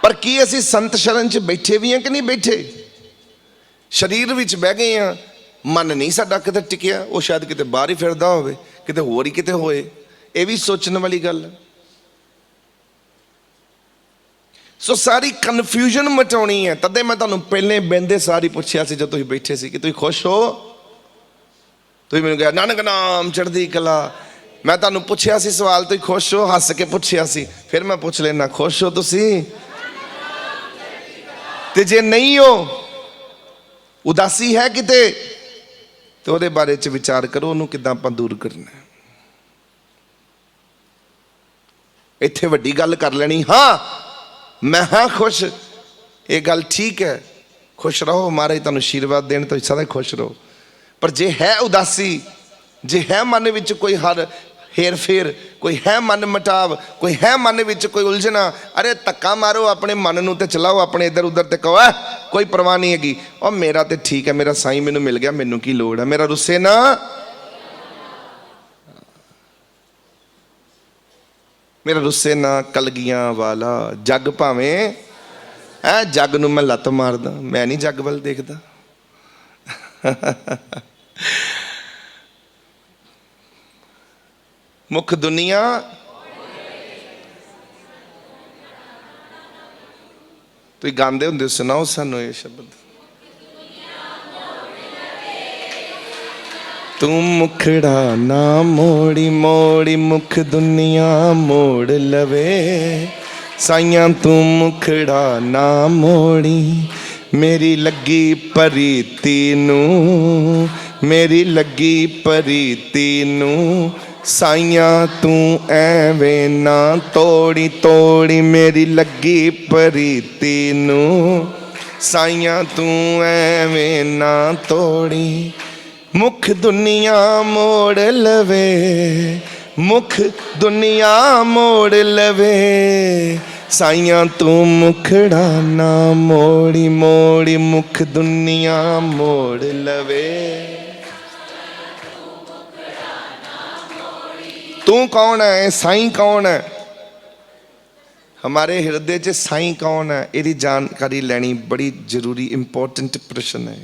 ਪਰ ਕੀ ਅਸੀਂ ਸੰਤ ਸ਼ਰਨ 'ਚ ਬੈਠੇ ਵੀ ਹਾਂ ਕਿ ਨਹੀਂ ਬੈਠੇ? ਸਰੀਰ ਵਿੱਚ ਬਹਿ ਗਏ ਹਾਂ, ਮਨ ਨਹੀਂ ਸਾਡਾ ਕਿਤੇ ਟਿਕਿਆ। ਉਹ ਸ਼ਾਇਦ ਕਿਤੇ ਬਾਹਰ ਹੀ ਫਿਰਦਾ ਹੋਵੇ, ਕਿਤੇ ਹੋਰ ਹੀ ਕਿਤੇ ਹੋਏ। ਇਹ ਵੀ ਸੋਚਣ ਵਾਲੀ ਗੱਲ ਹੈ। ਸੋ ਸਾਰੀ ਕਨਫਿਊਜ਼ਨ ਮਚਾਉਣੀ ਹੈ। ਤਦੇ ਮੈਂ ਤੁਹਾਨੂੰ ਪਹਿਲੇ ਬਹਿੰਦੇ ਸਾਰੀ ਪੁੱਛਿਆ ਸੀ, ਜਦੋਂ ਤੁਸੀਂ ਬੈਠੇ ਸੀ, ਕਿ ਤੁਸੀਂ ਖੁਸ਼ ਹੋ? ਤੁਸੀਂ ਮੈਨੂੰ ਕਿਹਾ ਨਾਨਕ ਨਾਮ ਚੜ੍ਹਦੀ ਕਲਾ। ਮੈਂ ਤੁਹਾਨੂੰ ਪੁੱਛਿਆ ਸੀ ਸਵਾਲ, ਤੁਸੀਂ ਖੁਸ਼ ਹੋ? ਹੱਸ ਕੇ ਪੁੱਛਿਆ ਸੀ। ਫਿਰ ਮੈਂ ਪੁੱਛ ਲੈਣਾ, ਖੁਸ਼ ਹੋ ਤੁਸੀਂ? ਤੇ ਜੇ ਨਹੀਂ ਹੋ, ਉਦਾਸੀ ਹੈ ਕਿਤੇ, ਤੇ ਉਹਦੇ ਬਾਰੇ ਚ ਵਿਚਾਰ ਕਰੋ, ਉਹਨੂੰ ਕਿੱਦਾਂ ਆਪਾਂ ਦੂਰ ਕਰਨਾ। ਇੱਥੇ ਵੱਡੀ ਗੱਲ ਕਰ ਲੈਣੀ, ਹਾਂ ਮੈਂ ਹਾਂ ਖੁਸ਼, ਇਹ ਗੱਲ ਠੀਕ ਹੈ, ਖੁਸ਼ ਰਹੋ, ਮਹਾਰਾਜ ਤੁਹਾਨੂੰ ਆਸ਼ੀਰਵਾਦ ਦੇਣ, ਤੁਸੀਂ ਸਦਾ ਖੁਸ਼ ਰਹੋ। ਪਰ ਜੇ ਹੈ ਉਦਾਸੀ, ਜੇ ਹੈ ਮਨ ਵਿੱਚ ਕੋਈ ਹੇਰ ਫੇਰ, ਕੋਈ ਹੈ ਮਨ ਮਟਾਵ, ਕੋਈ ਹੈ ਮਨ ਵਿੱਚ ਕੋਈ ਉਲਝਣਾ, ਅਰੇ ਧੱਕਾ ਮਾਰੋ ਆਪਣੇ ਮਨ ਨੂੰ ਤੇ ਚਲਾਓ ਆਪਣੇ ਇੱਧਰ ਉੱਧਰ ਤੇ ਕਹੋ ਕੋਈ ਪਰਵਾਹ ਨਹੀਂ ਹੈਗੀ, ਉਹ ਮੇਰਾ ਤੇ ਠੀਕ ਹੈ, ਮੇਰਾ ਸਾਈਂ ਮੈਨੂੰ ਮਿਲ ਗਿਆ, ਮੈਨੂੰ ਕੀ ਲੋੜ ਹੈ, ਮੇਰਾ ਰੁੱਸੇ ਨਾ। ਮੇਰਾ ਰੁੱਸੇ ਨਾ ਕਲਗੀਆਂ ਵਾਲਾ, ਜੱਗ ਭਾਵੇਂ ਜੱਗ ਨੂੰ ਮੈਂ ਲੱਤ ਮਾਰਦਾ, ਮੈਂ ਨਹੀਂ ਜੱਗ ਵੱਲ ਦੇਖਦਾ। ਮੁੱਖ ਦੁਨੀਆ ਤੁਸੀਂ ਗਾਉਂਦੇ ਹੁੰਦੇ, ਸੁਣਾਓ ਸਾਨੂੰ ਇਹ ਸ਼ਬਦ। ਤੂੰ ਮੁਖੜਾ ਨਾ ਮੋੜੀ ਮੋੜੀ, ਮੁਖ ਦੁਨੀਆ ਮੋੜ ਲਵੇ, ਸਾਈਆਂ ਤੂੰ ਮੁਖੜਾ ਨਾ ਮੋੜੀ, ਮੇਰੀ ਲੱਗੀ ਪਰੀਤੀ ਨੂੰ, ਮੇਰੀ ਲੱਗੀ ਪਰੀਤੀ ਨੂੰ, ਸਾਈਆਂ ਤੂੰ ਐਵੇਂ ਨਾ ਤੋੜੀ ਤੋੜੀ, ਮੇਰੀ ਲੱਗੀ ਪਰੀਤੀ ਨੂੰ, ਸਾਈਆਂ ਤੂੰ ਐਵੇਂ ਨਾ ਤੋੜੀ। ਮੁਖ ਦੁਨੀਆ ਮੋੜ ਲਵੇ, ਮੁਖ ਦੁਨੀਆ ਮੋੜ ਲਵੇ, ਸਾਈਆਂ ਤੂੰ ਮੁਖੜਾ ਨਾ ਮੋੜੀ ਮੋੜੀ, ਮੁਖ ਦੁਨੀਆ ਮੋੜ ਲਵੇ। तू कौन है, साईं कौन है, हमारे हृदय च साईं कौन है, इसकी जानकारी लेनी बड़ी जरूरी इंपॉर्टेंट प्रश्न है।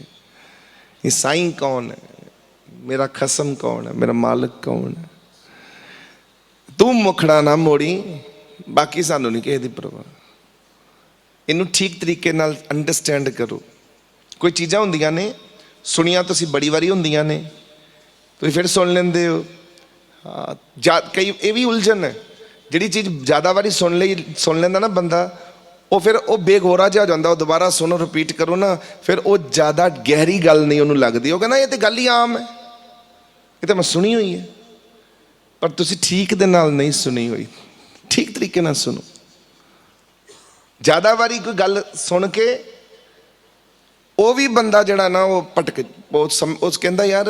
ये साईं कौन है, मेरा खसम कौन है, मेरा मालिक कौन है। तू मुखड़ा ना मोड़ी, बाकी सानू नहीं किसी की परवाह। इनू ठीक तरीके नाल अंडरस्टैंड करो। कोई चीज़ां होंदियां ने सुनिया तुसीं बड़ी वारी होंदियां ने, तुसीं फिर सुन लेंदे हो। कई ये भी उलझन है, जिहड़ी चीज़ ज़्यादा बारी सुन लेंदा ना बंदा, वो फिर वो बेगोरा जिहा हो जांदा, वो दोबारा सुनो रिपीट करो ना, फिर वो ज़्यादा गहरी गल नहीं उन्होंने लगती। वो कहना ये तो गल ही आम है, ये तो मैं सुनी हुई है, पर तुसीं ठीक दे नाल नहीं सुनी हुई। ठीक तरीके नाल सुनो। ज़्यादा बारी कोई गल सुन के वो भी बंदा जड़ा ना वो भटक, उस कहता यार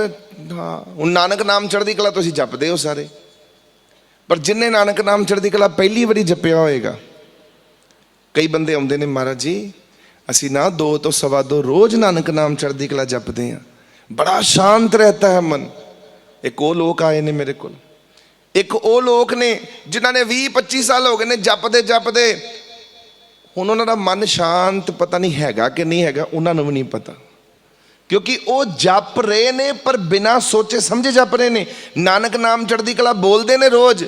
हाँ हूँ नानक नाम चढ़दी कला तुसीं जपदे हो सारे, पर जिन्हें नानक नाम चढ़दी कला पहली बारी जपिया होएगा। कई बंदे आउंदे ने, महाराज जी असी ना 2 तो 2.25 रोज़ नानक नाम चढ़दी कला जपदे हैं, बड़ा शांत रहता है मन। एक वो लोग आए ने मेरे को, एक वो लोग ने जिन्होंने 20-25 साल हो गए ने जपदे जपदे, ਹੁਣ ਉਹਨਾਂ ਦਾ ਮਨ ਸ਼ਾਂਤ ਪਤਾ ਨਹੀਂ ਹੈਗਾ ਕਿ ਨਹੀਂ ਹੈਗਾ, ਉਹਨਾਂ ਨੂੰ ਵੀ ਨਹੀਂ ਪਤਾ, ਕਿਉਂਕਿ ਉਹ ਜਪ ਰਹੇ ਨੇ ਪਰ ਬਿਨਾਂ ਸੋਚੇ ਸਮਝੇ ਜਪ ਰਹੇ ਨੇ। ਨਾਨਕ ਨਾਮ ਚੜ੍ਹਦੀ ਕਲਾ ਬੋਲਦੇ ਨੇ ਰੋਜ਼,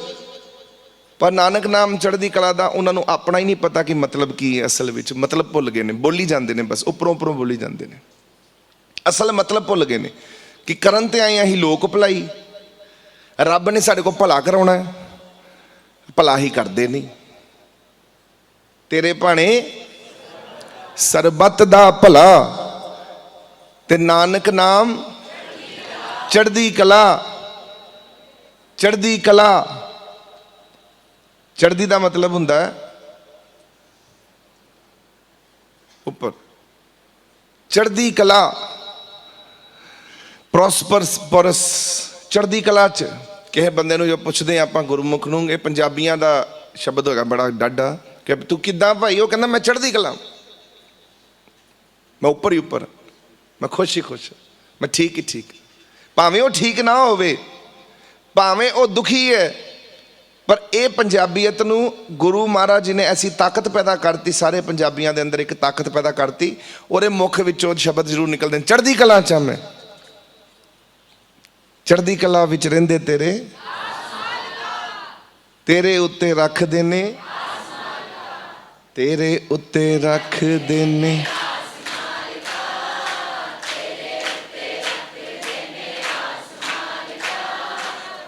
ਪਰ ਨਾਨਕ ਨਾਮ ਚੜ੍ਹਦੀ ਕਲਾ ਦਾ ਉਹਨਾਂ ਨੂੰ ਆਪਣਾ ਹੀ ਨਹੀਂ ਪਤਾ ਕਿ ਮਤਲਬ ਕੀ ਹੈ। ਅਸਲ ਵਿੱਚ ਮਤਲਬ ਭੁੱਲ ਗਏ ਨੇ, ਬੋਲੀ ਜਾਂਦੇ ਨੇ, ਬਸ ਉੱਪਰੋਂ ਉੱਪਰੋਂ ਬੋਲੀ ਜਾਂਦੇ ਨੇ, ਅਸਲ ਮਤਲਬ ਭੁੱਲ ਗਏ ਨੇ ਕਿ ਕਰਨ ਤੇ ਆਏ ਅਸੀਂ ਲੋਕ ਭਲਾਈ, ਰੱਬ ਨੇ ਸਾਡੇ ਕੋਲ ਭਲਾ ਕਰਾਉਣਾ, ਭਲਾ ਹੀ ਕਰਦੇ ਨਹੀਂ। तेरे भाने सरबत दा भला ते नानक नाम चढ़दी कला। चढ़दी कला, चढ़दी दा मतलब हुंदा है उपर, चढ़दी कला प्रॉस्परस। चढ़दी कला च किसी बंदे नूं जो पुछदे आपां गुरमुख नूं, ये पंजाबियां दा शब्द होगा बड़ा डाढा कि तू किदा भाई, वो कहना मैं चढ़दी कला, मैं उपर ही उपर, मैं खुश ही खुश, मैं ठीक ही ठीक। भावें वो ठीक ना होवे, भावें वो दुखी है, पर यह पंजाबीयत नूं गुरु महाराज जी ने ऐसी ताकत पैदा करती, सारे पंजाबियों के अंदर एक ताकत पैदा करती, और मुख विचों शब्द जरूर निकलते हैं, चढ़दी कला च मैं, चढ़दी कला विच रहिंदे तेरे, तेरे उत्ते रख देने, तेरे उत्ते रख देने,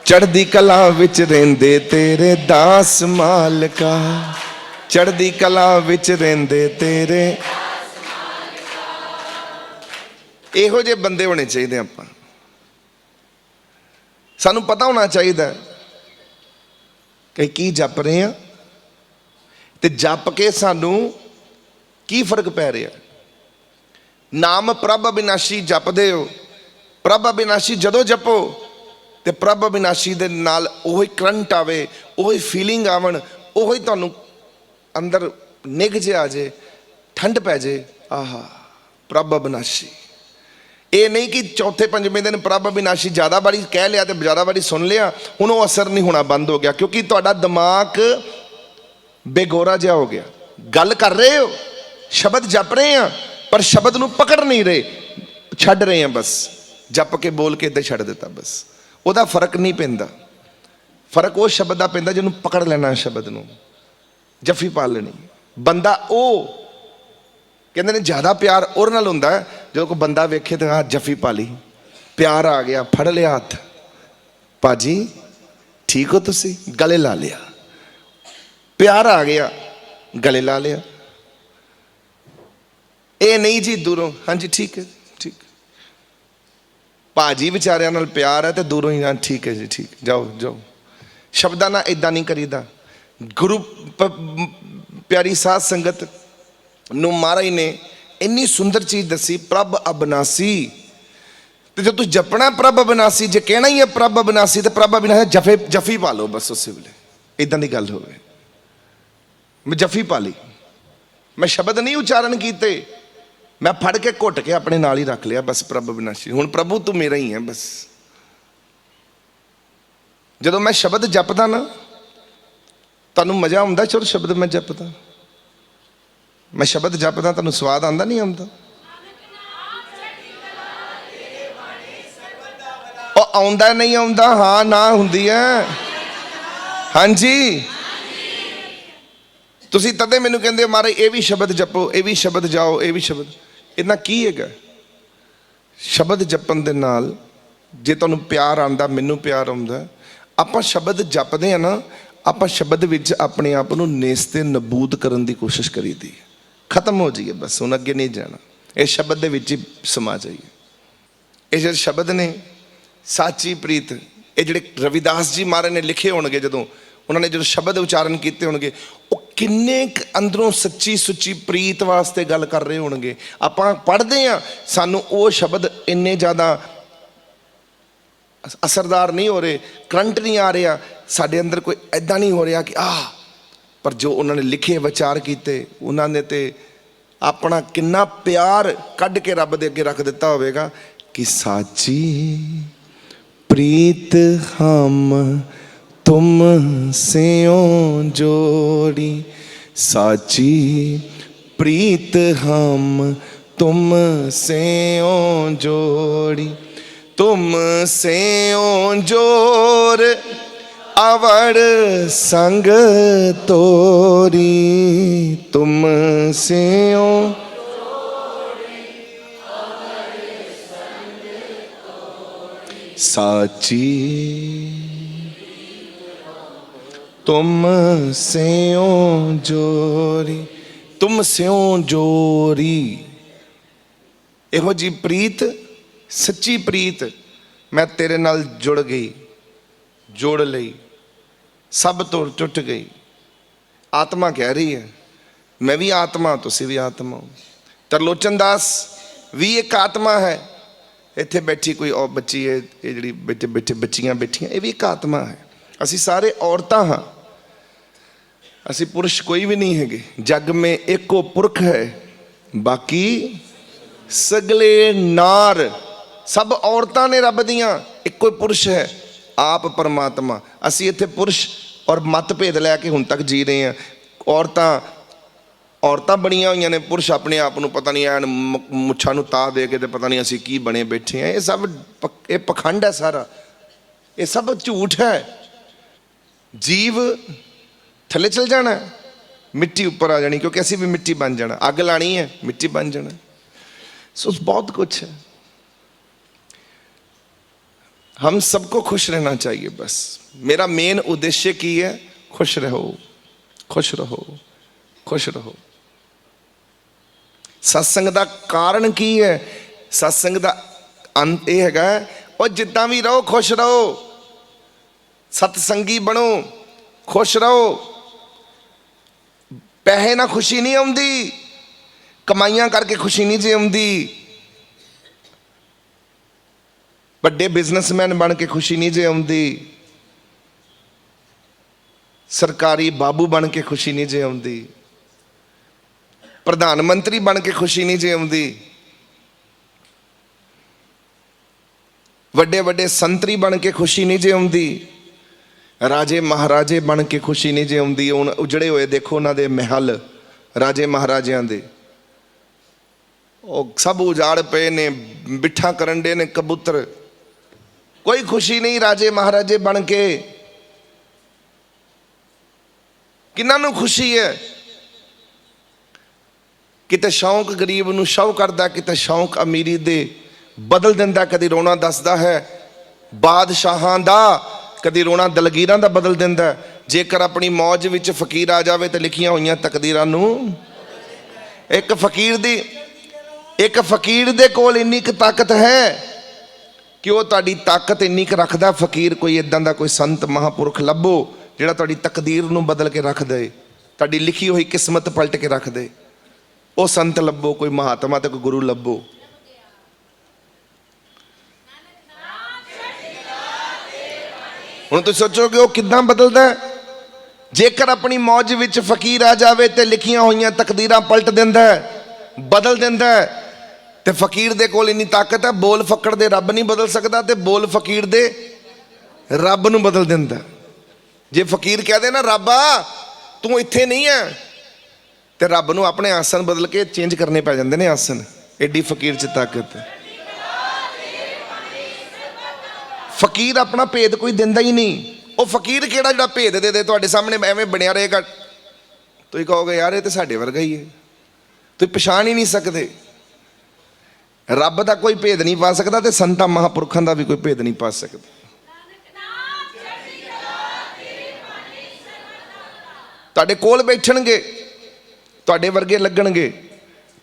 ਚੜ੍ਹਦੀ ਕਲਾ ਵਿੱਚ ਰਹਿੰਦੇ ਤੇਰੇ ਦਾਸ ਮਾਲਕਾ, ਚੜ੍ਹਦੀ ਕਲਾ ਵਿੱਚ ਰਹਿੰਦੇ ਤੇਰੇ। ਇਹੋ ਜਿਹੇ ਬੰਦੇ ਹੋਣੇ ਚਾਹੀਦੇ ਆਪਾਂ। ਸਾਨੂੰ ਪਤਾ ਹੋਣਾ ਚਾਹੀਦਾ ਕਿ ਕੀ ਜਪ ਰਹੇ ਆ ਤੇ ਜਪ ਕੇ ਸਾਨੂੰ ਕੀ ਫਰਕ ਪੈ ਰਿਹਾ। ਨਾਮ ਪ੍ਰਭ ਅਬਿਨਾਸ਼ੀ ਜਪਦੇ ਹੋ, ਪ੍ਰਭ ਅਬਿਨਾਸ਼ੀ ਜਦੋਂ ਜਪੋ ਤੇ ਪ੍ਰਭ ਅਬਿਨਾਸ਼ੀ ਦੇ ਨਾਲ ਉਹੀ ਕਰੰਟ ਆਵੇ, ਉਹੀ ਫੀਲਿੰਗ ਆਵਣ, ਉਹੀ ਤੁਹਾਨੂੰ ਅੰਦਰ ਨਿੱਘ ਜਿਹਾ ਆ ਜੇ, ਠੰਡ ਪੈ ਜੇ। ਆਹਾ ਪ੍ਰਭ ਅਬਿਨਾਸ਼ੀ। ਇਹ ਨਹੀਂ ਕਿ ਚੌਥੇ ਪੰਜਵੇਂ ਦਿਨ ਪ੍ਰਭ ਅਬਿਨਾਸ਼ੀ ਜ਼ਿਆਦਾ ਵਾਰੀ ਕਹਿ ਲਿਆ ਤੇ ਜ਼ਿਆਦਾ ਵਾਰੀ ਸੁਣ ਲਿਆ, ਹੁਣ ਉਹ ਅਸਰ ਨਹੀਂ ਹੋਣਾ, ਬੰਦ ਹੋ ਗਿਆ, ਕਿਉਂਕਿ ਤੁਹਾਡਾ ਦਿਮਾਗ ਬੇਗੋਰਾ ਜਿਹਾ ਹੋ ਗਿਆ। ਗੱਲ ਕਰ ਰਹੇ ਹੋ, ਸ਼ਬਦ ਜਪ ਰਹੇ ਆ, ਪਰ ਸ਼ਬਦ ਨੂੰ ਪਕੜ ਨਹੀਂ ਰਹੇ, ਛੱਡ ਰਹੇ ਆ। ਬਸ ਜਪ ਕੇ ਬੋਲ ਕੇ ਇੱਦਾਂ ਛੱਡ ਦਿੱਤਾ, ਬਸ ਉਹਦਾ ਫਰਕ ਨਹੀਂ ਪੈਂਦਾ। ਫਰਕ ਉਹ ਸ਼ਬਦ ਦਾ ਪੈਂਦਾ ਜਿਹਨੂੰ ਪਕੜ ਲੈਣਾ, ਸ਼ਬਦ ਨੂੰ ਜੱਫੀ ਪਾ ਲੈਣੀ। ਬੰਦਾ ਉਹ ਕਹਿੰਦੇ ਨੇ ਜ਼ਿਆਦਾ ਪਿਆਰ ਉਹਦੇ ਨਾਲ ਹੁੰਦਾ ਜਦੋਂ ਕੋਈ ਬੰਦਾ ਵੇਖੇ ਤਾਂ ਆ ਜੱਫੀ ਪਾ ਲਈ, ਪਿਆਰ ਆ ਗਿਆ, ਫੜ ਲਿਆ ਹੱਥ, ਭਾਜੀ ਠੀਕ ਹੋ ਤੁਸੀਂ, ਗਲੇ ਲਾ ਲਿਆ, ਪਿਆਰ ਆ ਗਿਆ, ਗਲੇ ਲਾ ਲਿਆ। ਇਹ ਨਹੀਂ ਜੀ ਦੂਰੋਂ ਹਾਂਜੀ ਠੀਕ ਹੈ, ਠੀਕ ਭਾਜੀ ਵਿਚਾਰਿਆਂ ਨਾਲ ਪਿਆਰ ਹੈ ਤੇ ਦੂਰੋਂ ਹੀ ਠੀਕ ਹੈ ਜੀ, ਠੀਕ, ਜਾਓ ਜਾਓ। ਸ਼ਬਦਾਂ ਨਾਲ ਇਦਾਂ ਨਹੀਂ ਕਰੀਦਾ। ਗੁਰੂ ਪਿਆਰੀ ਸਾਧ ਸੰਗਤ ਨੂੰ ਮਹਾਰਾਜ ਨੇ ਇੰਨੀ ਸੁੰਦਰ ਚੀਜ਼ ਦੱਸੀ, ਪ੍ਰਭ ਅਬਿਨਾਸੀ। ਤੇ ਜੇ ਤੁਸੀਂ ਜਪਣਾ ਪ੍ਰਭ ਅਬਿਨਾਸੀ, ਜੇ ਕਹਿਣਾ ਹੀ ਹੈ ਪ੍ਰਭ ਅਬਿਨਾਸੀ, ਤੇ ਪ੍ਰਭ ਅਬਿਨਾਸੀ ਜਫੀ ਪਾ ਲਓ ਬਸ ਉਸੇ ਵੇਲੇ। ਇਦਾਂ ਦੀ ਗੱਲ ਹੋਵੇ, ਮੈਂ ਜਫੀ ਪਾ ਲਈ, ਮੈਂ ਸ਼ਬਦ ਨਹੀਂ ਉਚਾਰਨ ਕੀਤੇ, ਮੈਂ ਫੜ ਕੇ ਘੁੱਟ ਕੇ ਆਪਣੇ ਨਾਲ ਹੀ ਰੱਖ ਲਿਆ, ਬਸ ਪ੍ਰਭ ਅਬਿਨਾਸ਼ੀ। ਹੁਣ ਪ੍ਰਭੂ ਤੂੰ ਮੇਰਾ ਹੀ ਹੈ ਬਸ। ਜਦੋਂ ਮੈਂ ਸ਼ਬਦ ਜਪਦਾ ਨਾ, ਤੁਹਾਨੂੰ ਮਜ਼ਾ ਆਉਂਦਾ? ਚਲੋ ਸ਼ਬਦ ਮੈਂ ਜਪਦਾ, ਮੈਂ ਸ਼ਬਦ ਜਪਦਾ, ਤੁਹਾਨੂੰ ਸਵਾਦ ਆਉਂਦਾ ਨਹੀਂ ਆਉਂਦਾ? ਉਹ ਆਉਂਦਾ ਨਹੀਂ ਆਉਂਦਾ, ਹਾਂ ਨਾ ਹੁੰਦੀ ਹੈ। ਹਾਂਜੀ ਤੁਸੀਂ ਤਦੇ ਮੈਨੂੰ ਕਹਿੰਦੇ ਮਹਾਰਾਜ ਇਹ ਵੀ ਸ਼ਬਦ ਜਪੋ, ਇਹ ਵੀ ਸ਼ਬਦ ਜਾਓ, ਇਹ ਵੀ ਸ਼ਬਦ। ਇਹਨਾਂ ਕੀ ਹੈਗਾ? ਸ਼ਬਦ ਜਪਣ ਦੇ ਨਾਲ ਜੇ ਤੁਹਾਨੂੰ ਪਿਆਰ ਆਉਂਦਾ, ਮੈਨੂੰ ਪਿਆਰ ਆਉਂਦਾ, ਆਪਾਂ ਸ਼ਬਦ ਜਪਦੇ ਆ ਨਾ, ਆਪਾਂ ਸ਼ਬਦ ਵਿੱਚ ਆਪਣੇ ਆਪ ਨੂੰ ਨੇਸਤੇ ਨਬੂਦ ਕਰਨ ਦੀ ਕੋਸ਼ਿਸ਼ ਕਰੀਦੀ। ਖਤਮ ਹੋ ਜਾਈਏ ਬਸ, ਹੁਣ ਅੱਗੇ ਨਹੀਂ ਜਾਣਾ, ਇਹ ਸ਼ਬਦ ਦੇ ਵਿੱਚ ਹੀ ਸਮਾ ਜਾਈਏ। ਇਹ ਜਿਹੜੇ ਸ਼ਬਦ ਨੇ ਸਾਚੀ ਪ੍ਰੀਤ, ਇਹ ਜਿਹੜੇ ਰਵਿਦਾਸ ਜੀ ਮਹਾਰਾਜ ਨੇ ਲਿਖੇ ਹੋਣਗੇ, ਜਦੋਂ ਉਹਨਾਂ ਨੇ ਜਦੋਂ ਸ਼ਬਦ ਉਚਾਰਨ ਕੀਤੇ ਹੋਣਗੇ, ਉਹ ਕਿੰਨੇ ਅੰਦਰੋਂ ਸੱਚੀ ਸੁੱਚੀ ਪ੍ਰੀਤ ਵਾਸਤੇ ਗੱਲ ਕਰ ਰਹੇ ਹੋਣਗੇ। ਆਪਾਂ ਪੜ੍ਹਦੇ ਹਾਂ, ਸਾਨੂੰ ਉਹ ਸ਼ਬਦ ਇੰਨੇ ਜ਼ਿਆਦਾ ਅਸਰਦਾਰ ਨਹੀਂ ਹੋ ਰਹੇ, ਕਰੰਟ ਨਹੀਂ ਆ ਰਿਹਾ ਸਾਡੇ ਅੰਦਰ, ਕੋਈ ਐਦਾਂ ਨਹੀਂ ਹੋ ਰਿਹਾ ਕਿ ਪਰ ਜੋ ਉਹਨਾਂ ਨੇ ਲਿਖੇ ਵਿਚਾਰ ਕੀਤੇ, ਉਹਨਾਂ ਨੇ ਤੇ ਆਪਣਾ ਕਿੰਨਾ ਪਿਆਰ ਕੱਢ ਕੇ ਰੱਬ ਦੇ ਅੱਗੇ ਰੱਖ ਦਿੱਤਾ ਹੋਵੇਗਾ ਕਿ ਸਾਚੀ ਪ੍ਰੀਤ ਹਮ तुम स्यों जोड़ी, साची प्रीत हम तुम स्यों जोड़ी, तुम स्यों जोर अवड़ संग तोरी, तुम स्यों साची तुम स्यों जोरी, तुम स्यों जोरी। ਇਹੋ ਜੀ ਪ੍ਰੀਤ, ਸੱਚੀ ਪ੍ਰੀਤ ਮੈਂ ਤੇਰੇ ਨਾਲ ਜੁੜ ਗਈ, ਜੋੜ ਲਈ, ਸਭ ਤੋਂ ਟੁੱਟ ਗਈ। ਆਤਮਾ ਕਹਿ ਰਹੀ ਹੈ, ਮੈਂ ਵੀ ਆਤਮਾ, ਤੁਸੀਂ ਵੀ ਆਤਮਾ ਹੋ। ਤਰਲੋਚਨ ਦਾਸ ਵੀ ਇੱਕ ਆਤਮਾ ਹੈ। ਇੱਥੇ ਬੈਠੀ ਕੋਈ ਔਰ ਬੱਚੀ ਹੈ, ਇਹ ਜਿਹੜੀ ਬੈਠੇ ਬੈਠੇ ਬੱਚੀਆਂ ਬੈਠੀਆਂ, ਇਹ ਵੀ ਇੱਕ ਆਤਮਾ ਹੈ। ਅਸੀਂ ਸਾਰੇ ਔਰਤਾਂ ਹਾਂ, ਅਸੀਂ ਪੁਰਸ਼ ਕੋਈ ਵੀ ਨਹੀਂ ਹੈਗੇ। ਜਗ ਮੇ ਇੱਕੋ ਪੁਰਖ ਹੈ, ਬਾਕੀ ਸਗਲੇ ਨਾਰ। ਸਭ ਔਰਤਾਂ ਨੇ ਰੱਬ ਦੀਆਂ, ਇੱਕੋ ਪੁਰਸ਼ ਹੈ, ਆਪ ਪਰਮਾਤਮਾ। ਅਸੀਂ ਇੱਥੇ ਪੁਰਸ਼ ਔਰ ਮਤਭੇਦ ਲੈ ਕੇ ਹੁਣ ਤੱਕ ਜੀ ਰਹੇ ਹਾਂ। ਔਰਤਾਂ ਬਣੀਆਂ ਹੋਈਆਂ ਨੇ, ਪੁਰਸ਼ ਆਪਣੇ ਆਪ ਨੂੰ ਪਤਾ ਨਹੀਂ ਐਨ ਮੁੱਛਾਂ ਨੂੰ ਤਾ ਦੇ ਕੇ ਤੇ ਪਤਾ ਨਹੀਂ ਅਸੀਂ ਕੀ ਬਣੇ ਬੈਠੇ ਹਾਂ। ਇਹ ਸਭ ਇਹ ਪਖੰਡ ਹੈ ਸਾਰਾ, ਇਹ ਸਭ ਝੂਠ ਹੈ। ਜੀਵ ਥੱਲੇ ਚਲ ਜਾਣਾ, ਮਿੱਟੀ ਉੱਪਰ ਆ ਜਾਣੀ, ਕਿਉਂਕਿ ਅਸੀਂ ਵੀ ਮਿੱਟੀ ਬਣ ਜਾਣਾ। ਅੱਗ ਲਾਣੀ ਹੈ, ਮਿੱਟੀ ਬਣ ਜਾਣਾ। ਸੋ ਬਹੁਤ ਕੁਛ ਹੈ। हम सबको खुश रहना चाहिए। बस मेरा मेन उद्देश्य की है, खुश रहो, खुश रहो, खुश रहो। सत्संग का कारण की है? सत्संग का अंत यह हैगा, और जिद्दां भी रहो खुश रहो, सतसंगी बनो, खुश रहो। पैसे ना खुशी नहीं आउंदी, कमाइयां करके खुशी नहीं जी आउंदी, बड़े बिजनेसमैन बन के खुशी नहीं जे आउंदी, सरकारी बाबू बन के खुशी नहीं जे आउंदी, प्रधानमंत्री बन के खुशी नहीं जे आउंदी, वड्डे वड्डे संतरी बन के खुशी नहीं जे आउंदी, राजे महाराजे बन के खुशी नहीं जे आउंदी। हुण उजड़े होए देखो उन्हां दे महल राजे महाराजियां दे, ਉਹ सब उजाड़ पे ने, बिठा करन दे ने कबूतर, कोई खुशी नहीं राजे महाराजे बन के। किन्हां नूं खुशी है? किते शौक गरीब नूं शौ करदा, किते शौक अमीरी दे बदल दिंदा। कदी रोना दसदा है बादशाहां दा, कदी रोना दलगीरां दा बदल दिंदा। जेकर अपनी मौज विच फकीर आ जावे ते लिखियां होईयां तकदीरां नूं। एक फकीर दे कोल इन्नी क ताकत है कि वह तुहाडी ताकत इन्नी क रखदा। फकीर कोई इदां दा कोई संत महापुरख लभो जिहड़ा तुहाडी तकदीर नूं बदल के रख दे, तुहाडी लिखी हुई किस्मत पलट के रख दे। वो संत लभो, कोई महात्मा ते कोई गुरु लभो। हुण तुसीं सोचोगे वो किदां बदलदा है? जेकर अपनी मौज विच फकीर आ जावे ते लिखियां होईयां तकदीरां पलट दिंदा है, बदल दिंदा है। ते फकीर दे कोल इन्नी ताकत है, बोल फक्कड़ दे रब नहीं बदल सकदा, ते बोल फकीर दे रब नूं बदल दिंदा। जे फकीर कह दे ना रब आ तू इत्थे नहीं है, ते रब नूं अपने आसन बदल के चेंज करने पै जांदे ने आसन। एडी फकीर च ताकत है। फकीर अपना भेद कोई दिंदा ही नहीं। वो फकीर केड़ा जिहड़ा भेद दे दे तुहाडे सामने एवें बनिया रहेगा, तुसीं कहोगे यार ये तो साडे वर्गा ही है, तुसीं पछाण ही नहीं सकते। रब का कोई भेद नहीं पा सकता, तो संतां महापुरखों का भी कोई भेद नहीं पा सकता। तुहाडे कोल बैठणगे, तुहाडे वर्गे लगणगे,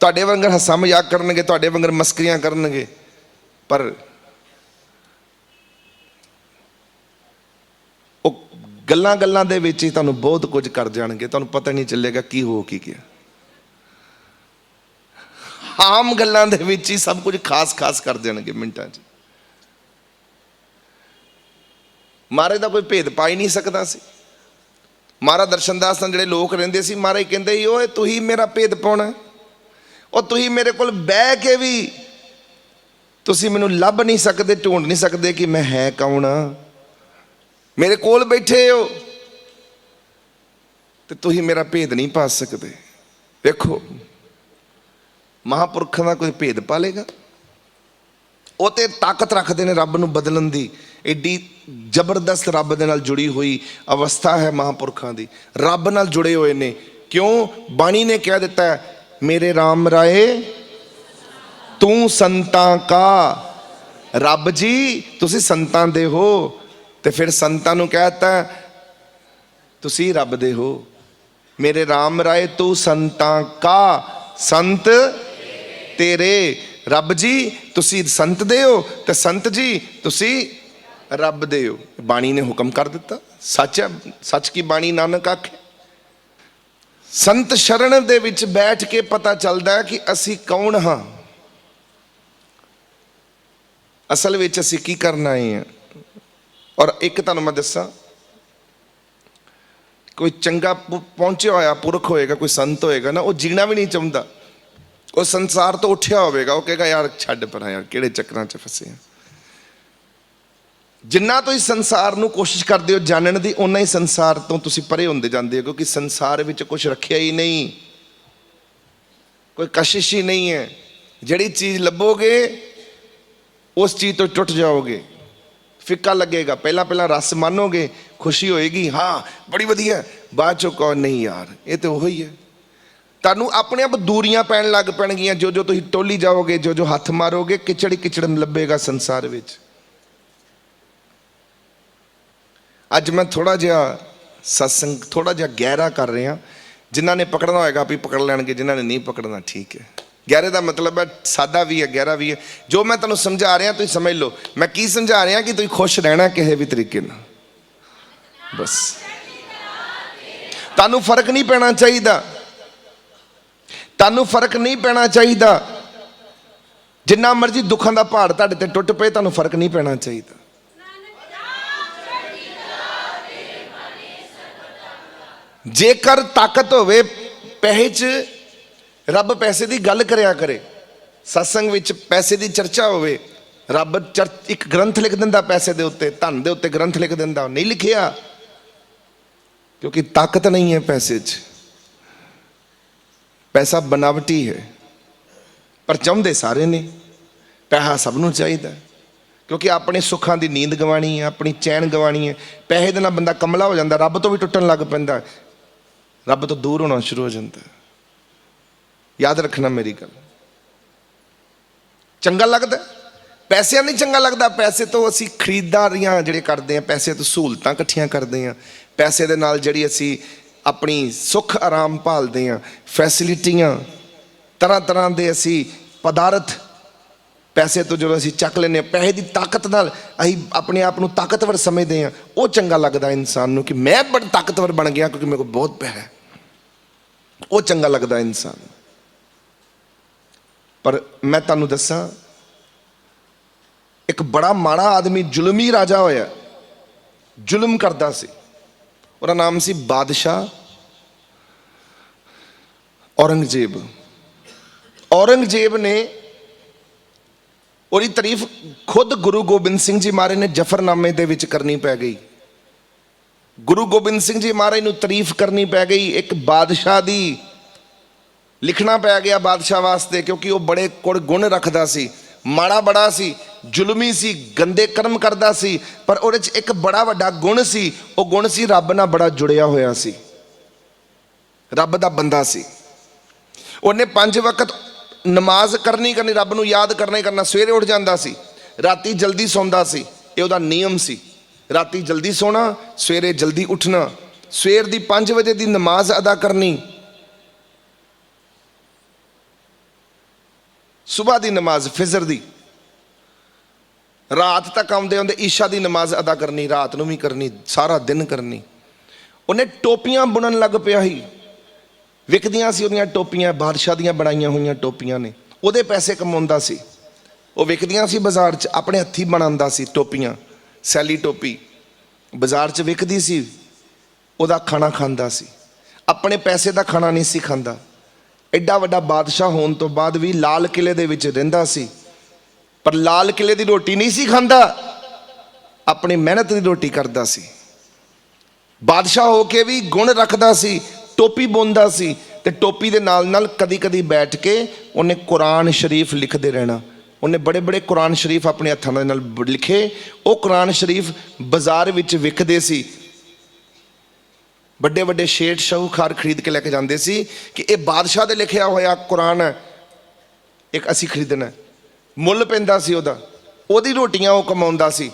तुहाडे वांगर हस्सा मजाक करनगे, तुहाडे वांगर मस्करियां करनगे, पर वो गल्लां गल्लां दे विच ही तुहानूं बहुत कुछ कर जाणगे, तुहानूं पता नहीं चलेगा की हो की गया। आम गल्लां दे विच ही सब कुछ खास खास कर देणगे मिंटां च। महाराज दा कोई भेद पा ही नहीं सकदा सी। महाराज दर्शनदास नाल जिहड़े लोग रहिंदे सी, महाराज कहंदे ही ओए तुही मेरा भेद पाउणा, और तुही मेरे कोल बह के भी तुसी मैनूं लभ नहीं सकदे, ढूंढ नहीं सकदे कि मैं है कौन। मेरे कोल बैठे हो ते तुही मेरा भेद नहीं पा सकदे। देखो महापुरखों का कोई भेद पा लेगा? वो तो ताकत रखते हैं रब नूं बदलन दी। एडी जबरदस्त रब दे नाल जुड़ी हुई अवस्था है महापुरखों की, रब नाल जुड़े हुए ने। क्यों? बाणी ने कह दिता है, मेरे राम राय तू संतां का। रब जी तुसी संतां दे हो, तो फिर संतां नूं कहता तुसी रब दे हो। मेरे राम राय तू संतां का, संत तेरे। रब जी तुसी संत दे हो, तो संत जी तुसी रब दे हो। बाणी ने हुक्म कर दिता, सच है, सच की बाणी नानक आखे। संत शरण दे विच बैठ के पता चलता है कि असी कौन हाँ, असल विच असी की करना आए हैं। और एक तुहानूं मैं दस्सां, कोई चंगा पहुंचा होया पुरख होएगा, कोई संत होएगा ना, वो जीना भी नहीं चाहता। वो संसार तो उठिया होगा, वो कहेगा यार छड्ड परां, यार किहड़े चक्करां च फसे हैं। जिन्ना तुसीं संसार नूं कोशिश करते हो जानने की, उन्ना ही संसार तो तुसीं परे होंदे जांदे हो, क्योंकि संसार विच कुछ रखिया ही नहीं, कोई कशिश ही नहीं है। जिहड़ी चीज़ लभोगे उस चीज़ तो टुट जाओगे, फिक्का लगेगा। पहला पहला रस मानोगे, खुशी होएगी, हाँ बड़ी वधिया, बाद चों कहो नहीं यार ये तो वही है। तुहानूं अपने आप दूरियां पैण लग पैणगियां, जो जो तुसीं टोली जाओगे, जो जो हथ मारोगे, किचड़ ही किचड़ लभेगा संसार विच। ਅੱਜ ਮੈਂ ਥੋੜਾ ਜਿਹਾ ਸਤਸੰਗ ਥੋੜਾ ਜਿਹਾ ਗਹਿਰਾ ਕਰ ਰਿਹਾ। ਜਿਨ੍ਹਾਂ ਨੇ ਪਕੜਨਾ ਹੋਏਗਾ ਵੀ ਪਕੜ ਲੈਣਗੇ, ਜਿਨ੍ਹਾਂ ਨੇ ਨਹੀਂ ਪਕੜਨਾ ਠੀਕ ਹੈ। ਗਹਿਰੇ ਦਾ ਮਤਲਬ ਹੈ ਸਾਦਾ ਵੀ ਹੈ, ਗਹਿਰਾ ਵੀ ਹੈ। ਜੋ ਮੈਂ ਤੁਹਾਨੂੰ ਸਮਝਾ ਰਿਹਾ ਤੁਸੀਂ ਸਮਝ ਲਓ। ਮੈਂ ਕੀ ਸਮਝਾ ਰਿਹਾ ਕਿ ਤੁਸੀਂ ਖੁਸ਼ ਰਹਿਣਾ ਕਿਸੇ ਵੀ ਤਰੀਕੇ ਨਾਲ, ਬਸ ਤੁਹਾਨੂੰ ਫਰਕ ਨਹੀਂ ਪੈਣਾ ਚਾਹੀਦਾ, ਤੁਹਾਨੂੰ ਫਰਕ ਨਹੀਂ ਪੈਣਾ ਚਾਹੀਦਾ। ਜਿੰਨਾ ਮਰਜ਼ੀ ਦੁੱਖਾਂ ਦਾ ਪਹਾੜ ਤੁਹਾਡੇ ਤੇ ਟੁੱਟ ਪਏ, ਤੁਹਾਨੂੰ ਫਰਕ ਨਹੀਂ ਪੈਣਾ ਚਾਹੀਦਾ। ਜੇਕਰ ਤਾਕਤ ਹੋਵੇ ਪੈਸੇ 'ਚ, ਰੱਬ ਪੈਸੇ ਦੀ ਗੱਲ ਕਰਿਆ ਕਰੇ। ਸਤਸੰਗ ਵਿੱਚ ਪੈਸੇ ਦੀ ਚਰਚਾ ਹੋਵੇ, ਰੱਬ ਇੱਕ ਗ੍ਰੰਥ ਲਿਖ ਦਿੰਦਾ ਪੈਸੇ ਦੇ ਉੱਤੇ, ਧਨ ਦੇ ਉੱਤੇ ਗ੍ਰੰਥ ਲਿਖ ਦਿੰਦਾ। ਨਹੀਂ ਲਿਖਿਆ ਕਿਉਂਕਿ ਤਾਕਤ ਨਹੀਂ ਹੈ ਪੈਸੇ 'ਚ। ਪੈਸਾ ਬਨਾਵਟੀ ਹੈ, ਪਰ ਚਾਹੁੰਦੇ ਸਾਰੇ ਨੇ। ਪੈਸਾ ਸਭ ਨੂੰ ਚਾਹੀਦਾ ਕਿਉਂਕਿ ਆਪਣੇ ਸੁੱਖਾਂ ਦੀ ਨੀਂਦ ਗਵਾਣੀ ਹੈ, ਆਪਣੀ ਚੈਨ ਗਵਾਣੀ ਹੈ। ਪੈਸੇ ਦੇ ਨਾਲ ਬੰਦਾ ਕਮਲਾ ਹੋ ਜਾਂਦਾ, ਰੱਬ ਤੋਂ ਵੀ ਟੁੱਟਣ ਲੱਗ ਪੈਂਦਾ, ਰੱਬ ਤੋਂ ਦੂਰ ਹੋਣਾ ਸ਼ੁਰੂ ਹੋ ਜਾਂਦਾ। ਯਾਦ ਰੱਖਣਾ ਮੇਰੀ ਗੱਲ। ਚੰਗਾ ਲੱਗਦਾ ਪੈਸਿਆਂ ਨਹੀਂ ਚੰਗਾ ਲੱਗਦਾ। ਪੈਸੇ ਤੋਂ ਅਸੀਂ ਖਰੀਦਦਾਰੀਆਂ ਜਿਹੜੇ ਕਰਦੇ ਹਾਂ, ਪੈਸੇ ਤੋਂ ਸਹੂਲਤਾਂ ਇਕੱਠੀਆਂ ਕਰਦੇ ਹਾਂ, ਪੈਸੇ ਦੇ ਨਾਲ ਜਿਹੜੀ ਅਸੀਂ ਆਪਣੀ ਸੁੱਖ ਆਰਾਮ ਭਾਲਦੇ ਹਾਂ, ਫੈਸਿਲਿਟੀਆਂ, ਤਰ੍ਹਾਂ ਤਰ੍ਹਾਂ ਦੇ ਅਸੀਂ ਪਦਾਰਥ ਪੈਸੇ ਤੋਂ ਜਦੋਂ ਅਸੀਂ ਚੱਕ ਲੈਂਦੇ ਹਾਂ, ਪੈਸੇ ਦੀ ਤਾਕਤ ਨਾਲ ਅਸੀਂ ਆਪਣੇ ਆਪ ਨੂੰ ਤਾਕਤਵਰ ਸਮਝਦੇ ਹਾਂ। ਉਹ ਚੰਗਾ ਲੱਗਦਾ ਇਨਸਾਨ ਨੂੰ ਕਿ ਮੈਂ ਬੜਾ ਤਾਕਤਵਰ ਬਣ ਗਿਆ ਕਿਉਂਕਿ ਮੇਰੇ ਕੋਲ ਬਹੁਤ ਪੈਸਾ ਹੈ। ਉਹ ਚੰਗਾ ਲੱਗਦਾ ਇਨਸਾਨ ਨੂੰ। ਪਰ ਮੈਂ ਤੁਹਾਨੂੰ ਦੱਸਾਂ, ਇੱਕ ਬੜਾ ਮਾੜਾ ਆਦਮੀ, ਜ਼ੁਲਮੀ ਰਾਜਾ ਹੋਇਆ, ਜ਼ੁਲਮ ਕਰਦਾ ਸੀ। ਉਹਦਾ ਨਾਮ ਸੀ ਬਾਦਸ਼ਾਹ ਔਰੰਗਜ਼ੇਬ। ਔਰੰਗਜ਼ੇਬ ਨੇ ਉਹਦੀ ਤਾਰੀਫ ਖੁਦ ਗੁਰੂ ਗੋਬਿੰਦ ਸਿੰਘ ਜੀ ਮਹਾਰਾਜ ਨੇ ਜਫਰਨਾਮੇ ਦੇ ਵਿੱਚ ਕਰਨੀ ਪੈ ਗਈ। ਗੁਰੂ ਗੋਬਿੰਦ ਸਿੰਘ ਜੀ ਮਹਾਰਾਜ ਨੂੰ ਤਾਰੀਫ ਕਰਨੀ ਪੈ ਗਈ। ਇੱਕ ਬਾਦਸ਼ਾਹ ਦੀ ਲਿਖਣਾ ਪੈ ਗਿਆ ਬਾਦਸ਼ਾਹ ਵਾਸਤੇ, ਕਿਉਂਕਿ ਉਹ ਬੜੇ ਗੁਣ ਰੱਖਦਾ ਸੀ, ਮਾੜਾ ਬੜਾ ਸੀ, ਜ਼ੁਲਮੀ ਸੀ, ਗੰਦੇ ਕਰਮ ਕਰਦਾ ਸੀ। ਪਰ ਉਹਦੇ 'ਚ ਇੱਕ ਬੜਾ ਵੱਡਾ ਗੁਣ ਸੀ। ਉਹ ਗੁਣ ਸੀ ਰੱਬ ਨਾਲ ਬੜਾ ਜੁੜਿਆ ਹੋਇਆ ਸੀ, ਰੱਬ ਦਾ ਬੰਦਾ ਸੀ। ਉਹਨੇ 5 ਵਕਤ ਨਮਾਜ਼ ਕਰਨੀ, ਰੱਬ ਨੂੰ ਯਾਦ ਕਰਨਾ ਹੀ ਕਰਨਾ। ਸਵੇਰੇ ਉੱਠ ਜਾਂਦਾ ਸੀ, ਰਾਤੀ ਜਲਦੀ ਸੌਂਦਾ ਸੀ। ਇਹ ਉਹਦਾ ਨਿਯਮ ਸੀ, ਰਾਤੀ ਜਲਦੀ ਸੋਣਾ, ਸਵੇਰੇ ਜਲਦੀ ਉੱਠਣਾ। ਸਵੇਰ ਦੀ 5 ਵਜੇ ਦੀ ਨਮਾਜ਼ ਅਦਾ ਕਰਨੀ, ਸੁਬਾਹ ਦੀ ਨਮਾਜ਼ ਫਜਰ ਦੀ, ਰਾਤ ਤੱਕ ਆਉਂਦੇ ਆਉਂਦੇ ਈਸ਼ਾ ਦੀ ਨਮਾਜ਼ ਅਦਾ ਕਰਨੀ, ਰਾਤ ਨੂੰ ਵੀ ਕਰਨੀ, ਸਾਰਾ ਦਿਨ ਕਰਨੀ। ਉਹਨੇ ਟੋਪੀਆਂ ਬੁਣਨ ਲੱਗ ਪਿਆ ਸੀ। ਵਿਕਦੀਆਂ ਸੀ ਉਹਦੀਆਂ ਟੋਪੀਆਂ, ਬਾਦਸ਼ਾਹ ਦੀਆਂ ਬਣਾਈਆਂ ਹੋਈਆਂ ਟੋਪੀਆਂ ਨੇ। ਉਹਦੇ ਪੈਸੇ ਕਮਾਉਂਦਾ ਸੀ। ਉਹ ਵਿਕਦੀਆਂ ਸੀ ਬਾਜ਼ਾਰ 'ਚ, ਆਪਣੇ ਹੱਥੀਂ ਬਣਾਉਂਦਾ ਸੀ ਟੋਪੀਆਂ। ਸੈਲੀ ਟੋਪੀ ਬਾਜ਼ਾਰ 'ਚ ਵਿਕਦੀ ਸੀ, ਉਹਦਾ ਖਾਣਾ ਖਾਂਦਾ ਸੀ। ਆਪਣੇ ਪੈਸੇ ਦਾ ਖਾਣਾ ਨਹੀਂ ਸੀ ਖਾਂਦਾ। ਐਡਾ ਵੱਡਾ ਬਾਦਸ਼ਾਹ ਹੋਣ ਤੋਂ ਬਾਅਦ ਵੀ ਲਾਲ ਕਿਲੇ ਦੇ ਵਿੱਚ ਰਹਿੰਦਾ ਸੀ, ਪਰ ਲਾਲ ਕਿਲੇ ਦੀ ਰੋਟੀ ਨਹੀਂ ਸੀ ਖਾਂਦਾ, ਆਪਣੀ ਮਿਹਨਤ ਦੀ ਰੋਟੀ ਕਰਦਾ ਸੀ। ਬਾਦਸ਼ਾਹ ਹੋ ਕੇ ਵੀ ਗੁਣ ਰੱਖਦਾ ਸੀ, ਟੋਪੀ ਬੁਣਦਾ ਸੀ, ਤੇ ਟੋਪੀ ਦੇ ਨਾਲ ਨਾਲ ਕਦੀ ਕਦੀ ਬੈਠ ਕੇ ਉਹਨੇ ਕੁਰਾਨ ਸ਼ਰੀਫ ਲਿਖਦੇ ਰਹਿਣਾ। ਉਹਨੇ ਬੜੇ ਬੜੇ ਕੁਰਾਨ ਸ਼ਰੀਫ ਆਪਣੇ ਹੱਥਾਂ ਦੇ ਨਾਲ ਲਿਖੇ। ਉਹ ਕੁਰਾਨ ਸ਼ਰੀਫ ਬਾਜ਼ਾਰ ਵਿੱਚ ਵਿਕਦੇ ਸੀ। ਵੱਡੇ ਵੱਡੇ ਸ਼ੇਠ ਸ਼ਾਹੂਕਾਰ ਖਰੀਦ ਕੇ ਲੈ ਕੇ ਜਾਂਦੇ ਸੀ ਕਿ ਇਹ ਬਾਦਸ਼ਾਹ ਦੇ ਲਿਖਿਆ ਹੋਇਆ ਕੁਰਾਨ ਹੈ, ਇੱਕ ਅਸੀਂ ਖਰੀਦਣਾ। ਮੁੱਲ ਪੈਂਦਾ ਸੀ ਉਹਦਾ, ਉਹਦੀ ਰੋਟੀਆਂ ਉਹ ਕਮਾਉਂਦਾ ਸੀ,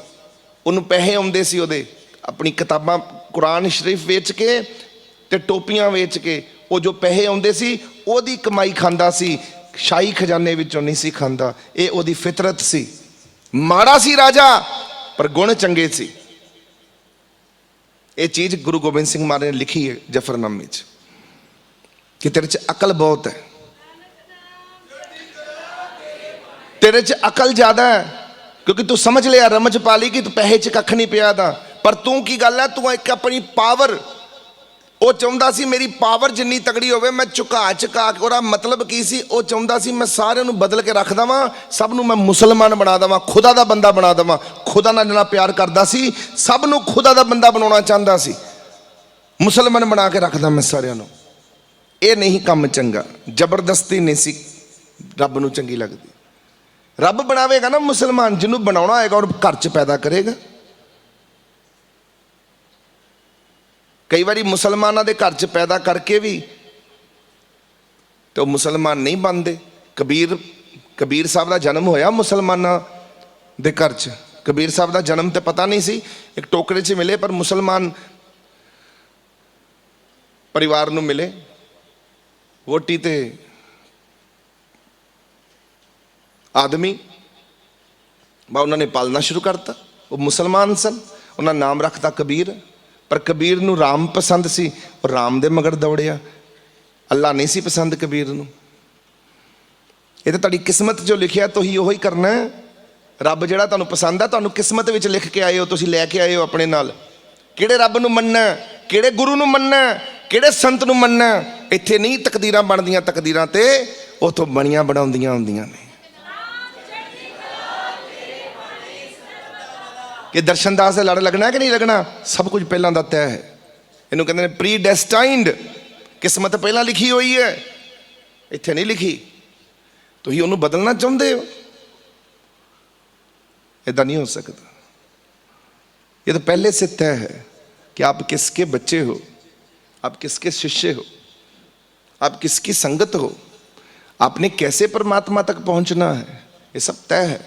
ਉਹਨੂੰ ਪੈਸੇ ਆਉਂਦੇ ਸੀ ਉਹਦੇ। ਆਪਣੀ ਕਿਤਾਬਾਂ ਕੁਰਾਨ ਸ਼ਰੀਫ ਵੇਚ ਕੇ ਤੇ ਟੋਪੀਆਂ ਵੇਚ ਕੇ ਉਹ ਜੋ ਪੈਸੇ ਆਉਂਦੇ ਸੀ ਉਹਦੀ ਕਮਾਈ ਖਾਂਦਾ ਸੀ, ਸ਼ਾਹੀ ਖਜ਼ਾਨੇ ਵਿੱਚੋਂ ਨਹੀਂ ਸੀ ਖਾਂਦਾ। ਇਹ ਉਹਦੀ ਫਿਤਰਤ ਸੀ। ਮਾੜਾ ਸੀ ਰਾਜਾ, ਪਰ ਗੁਣ ਚੰਗੇ ਸੀ। ਇਹ ਚੀਜ਼ ਗੁਰੂ ਗੋਬਿੰਦ ਸਿੰਘ ਮਹਾਰਾਜ ਨੇ ਲਿਖੀ ਹੈ ਜਫਰਨਾਮੇ 'ਚ ਕਿ ਤੇਰੇ 'ਚ ਅਕਲ ਬਹੁਤ ਹੈ, ਤੇਰੇ 'ਚ ਅਕਲ ਜ਼ਿਆਦਾ ਹੈ, ਕਿਉਂਕਿ ਤੂੰ ਸਮਝ ਲਿਆ, ਰਮਝ ਪਾ ਲਈ ਕਿ ਤੂੰ ਪੈਸੇ 'ਚ ਕੱਖ ਨਹੀਂ ਪਿਆ ਦਾ। ਪਰ ਤੂੰ ਕੀ ਗੱਲ ਹੈ, ਤੂੰ ਇੱਕ ਆਪਣੀ ਪਾਵਰ, ਉਹ ਚਾਹੁੰਦਾ ਸੀ ਮੇਰੀ ਪਾਵਰ ਜਿੰਨੀ ਤਗੜੀ ਹੋਵੇ ਮੈਂ ਝੁਕਾ ਕੇ। ਉਹਦਾ ਮਤਲਬ ਕੀ ਸੀ? ਉਹ ਚਾਹੁੰਦਾ ਸੀ ਮੈਂ ਸਾਰਿਆਂ ਨੂੰ ਬਦਲ ਕੇ ਰੱਖ ਦੇਵਾਂ, ਸਭ ਨੂੰ ਮੈਂ ਮੁਸਲਮਾਨ ਬਣਾ ਦੇਵਾਂ, ਖੁਦਾ ਦਾ ਬੰਦਾ ਬਣਾ ਦੇਵਾਂ। ਖੁਦਾ ਨਾਲ ਜਿਹੜਾ ਪਿਆਰ ਕਰਦਾ ਸੀ, ਸਭ ਨੂੰ ਖੁਦਾ ਦਾ ਬੰਦਾ ਬਣਾਉਣਾ ਚਾਹੁੰਦਾ ਸੀ। ਮੁਸਲਮਾਨ ਬਣਾ ਕੇ ਰੱਖਦਾ ਮੈਂ ਸਾਰਿਆਂ ਨੂੰ। ਇਹ ਨਹੀਂ ਕੰਮ ਚੰਗਾ। ਜ਼ਬਰਦਸਤੀ ਨਹੀਂ ਸੀ ਰੱਬ ਨੂੰ ਚੰਗੀ ਲੱਗਦੀ। ਰੱਬ ਬਣਾਵੇਗਾ ਨਾ ਮੁਸਲਮਾਨ, ਜਿਹਨੂੰ ਬਣਾਉਣਾ ਹੋਏਗਾ ਉਹ ਘਰ 'ਚ ਪੈਦਾ ਕਰੇਗਾ। ਕਈ ਵਾਰੀ ਮੁਸਲਮਾਨਾਂ ਦੇ ਘਰ 'ਚ ਪੈਦਾ ਕਰਕੇ ਵੀ ਤੇ ਉਹ ਮੁਸਲਮਾਨ ਨਹੀਂ ਬਣਦੇ। ਕਬੀਰ ਸਾਹਿਬ ਦਾ ਜਨਮ ਹੋਇਆ ਮੁਸਲਮਾਨਾਂ ਦੇ ਘਰ 'ਚ, ਕਬੀਰ ਸਾਹਿਬ ਦਾ ਜਨਮ ਤੇ ਪਤਾ ਨਹੀਂ ਸੀ, ਇੱਕ ਟੋਕਰੇ 'ਚ ਮਿਲੇ, ਪਰ ਮੁਸਲਮਾਨ ਪਰਿਵਾਰ ਨੂੰ ਮਿਲੇ, ਵੋਟੀ ਤੇ ਆਦਮੀ, ਉਹਨਾਂ ਨੇ ਪਾਲਣਾ ਸ਼ੁਰੂ ਕਰਤਾ। ਉਹ ਮੁਸਲਮਾਨ ਸਨ, ਉਹਨਾਂ ਨਾਮ ਰੱਖਤਾ ਕਬੀਰ, ਪਰ ਕਬੀਰ ਨੂੰ ਰਾਮ ਪਸੰਦ ਸੀ, ਉਹ ਰਾਮ ਦੇ ਮਗਰ ਦੌੜਿਆ। ਅੱਲਾ ਨਹੀਂ ਸੀ ਪਸੰਦ ਕਬੀਰ ਨੂੰ। ਇਹ ਤਾਂ ਤੁਹਾਡੀ ਕਿਸਮਤ 'ਚੋਂ ਲਿਖਿਆ, ਤੁਸੀਂ ਉਹੀ ਕਰਨਾ ਹੈ। ਰੱਬ ਜਿਹੜਾ ਤੁਹਾਨੂੰ ਪਸੰਦ ਆ, ਤੁਹਾਨੂੰ ਕਿਸਮਤ ਵਿੱਚ ਲਿਖ ਕੇ ਆਏ ਹੋ, ਤੁਸੀਂ ਲੈ ਕੇ ਆਏ ਹੋ ਆਪਣੇ ਨਾਲ। ਕਿਹੜੇ ਰੱਬ ਨੂੰ ਮੰਨਣਾ, ਕਿਹੜੇ ਗੁਰੂ ਨੂੰ ਮੰਨਣਾ, ਕਿਹੜੇ ਸੰਤ ਨੂੰ ਮੰਨਣਾ, ਇੱਥੇ ਨਹੀਂ ਤਕਦੀਰਾਂ ਬਣਦੀਆਂ, ਤਕਦੀਰਾਂ ਤੇ ਉਥੋਂ ਬਣੀਆਂ ਬਣਾਉਂਦੀਆਂ ਹੁੰਦੀਆਂ ਨੇ। ਕਿ ਦਰਸ਼ਨ ਦਾਸ ਦੇ ਲੜ ਲੱਗਣਾ ਕਿ ਨਹੀਂ ਲੱਗਣਾ, ਸਭ ਕੁਝ ਪਹਿਲਾਂ ਦਾ ਤੈਅ ਹੈ। ਇਹਨੂੰ ਕਹਿੰਦੇ ਨੇ ਪ੍ਰੀ ਡੈਸਟਾਈਨਡ, ਕਿਸਮਤ ਪਹਿਲਾਂ ਲਿਖੀ ਹੋਈ ਹੈ, ਇੱਥੇ ਨਹੀਂ ਲਿਖੀ। ਤੁਸੀਂ ਉਹਨੂੰ ਬਦਲਣਾ ਚਾਹੁੰਦੇ ਹੋ, ऐसा नहीं हो सकता। ये तो पहले से तय है कि आप किसके बच्चे हो, आप किसके शिष्य हो, आप किसकी संगत हो, आपने कैसे परमात्मा तक पहुंचना है, ये सब तय है।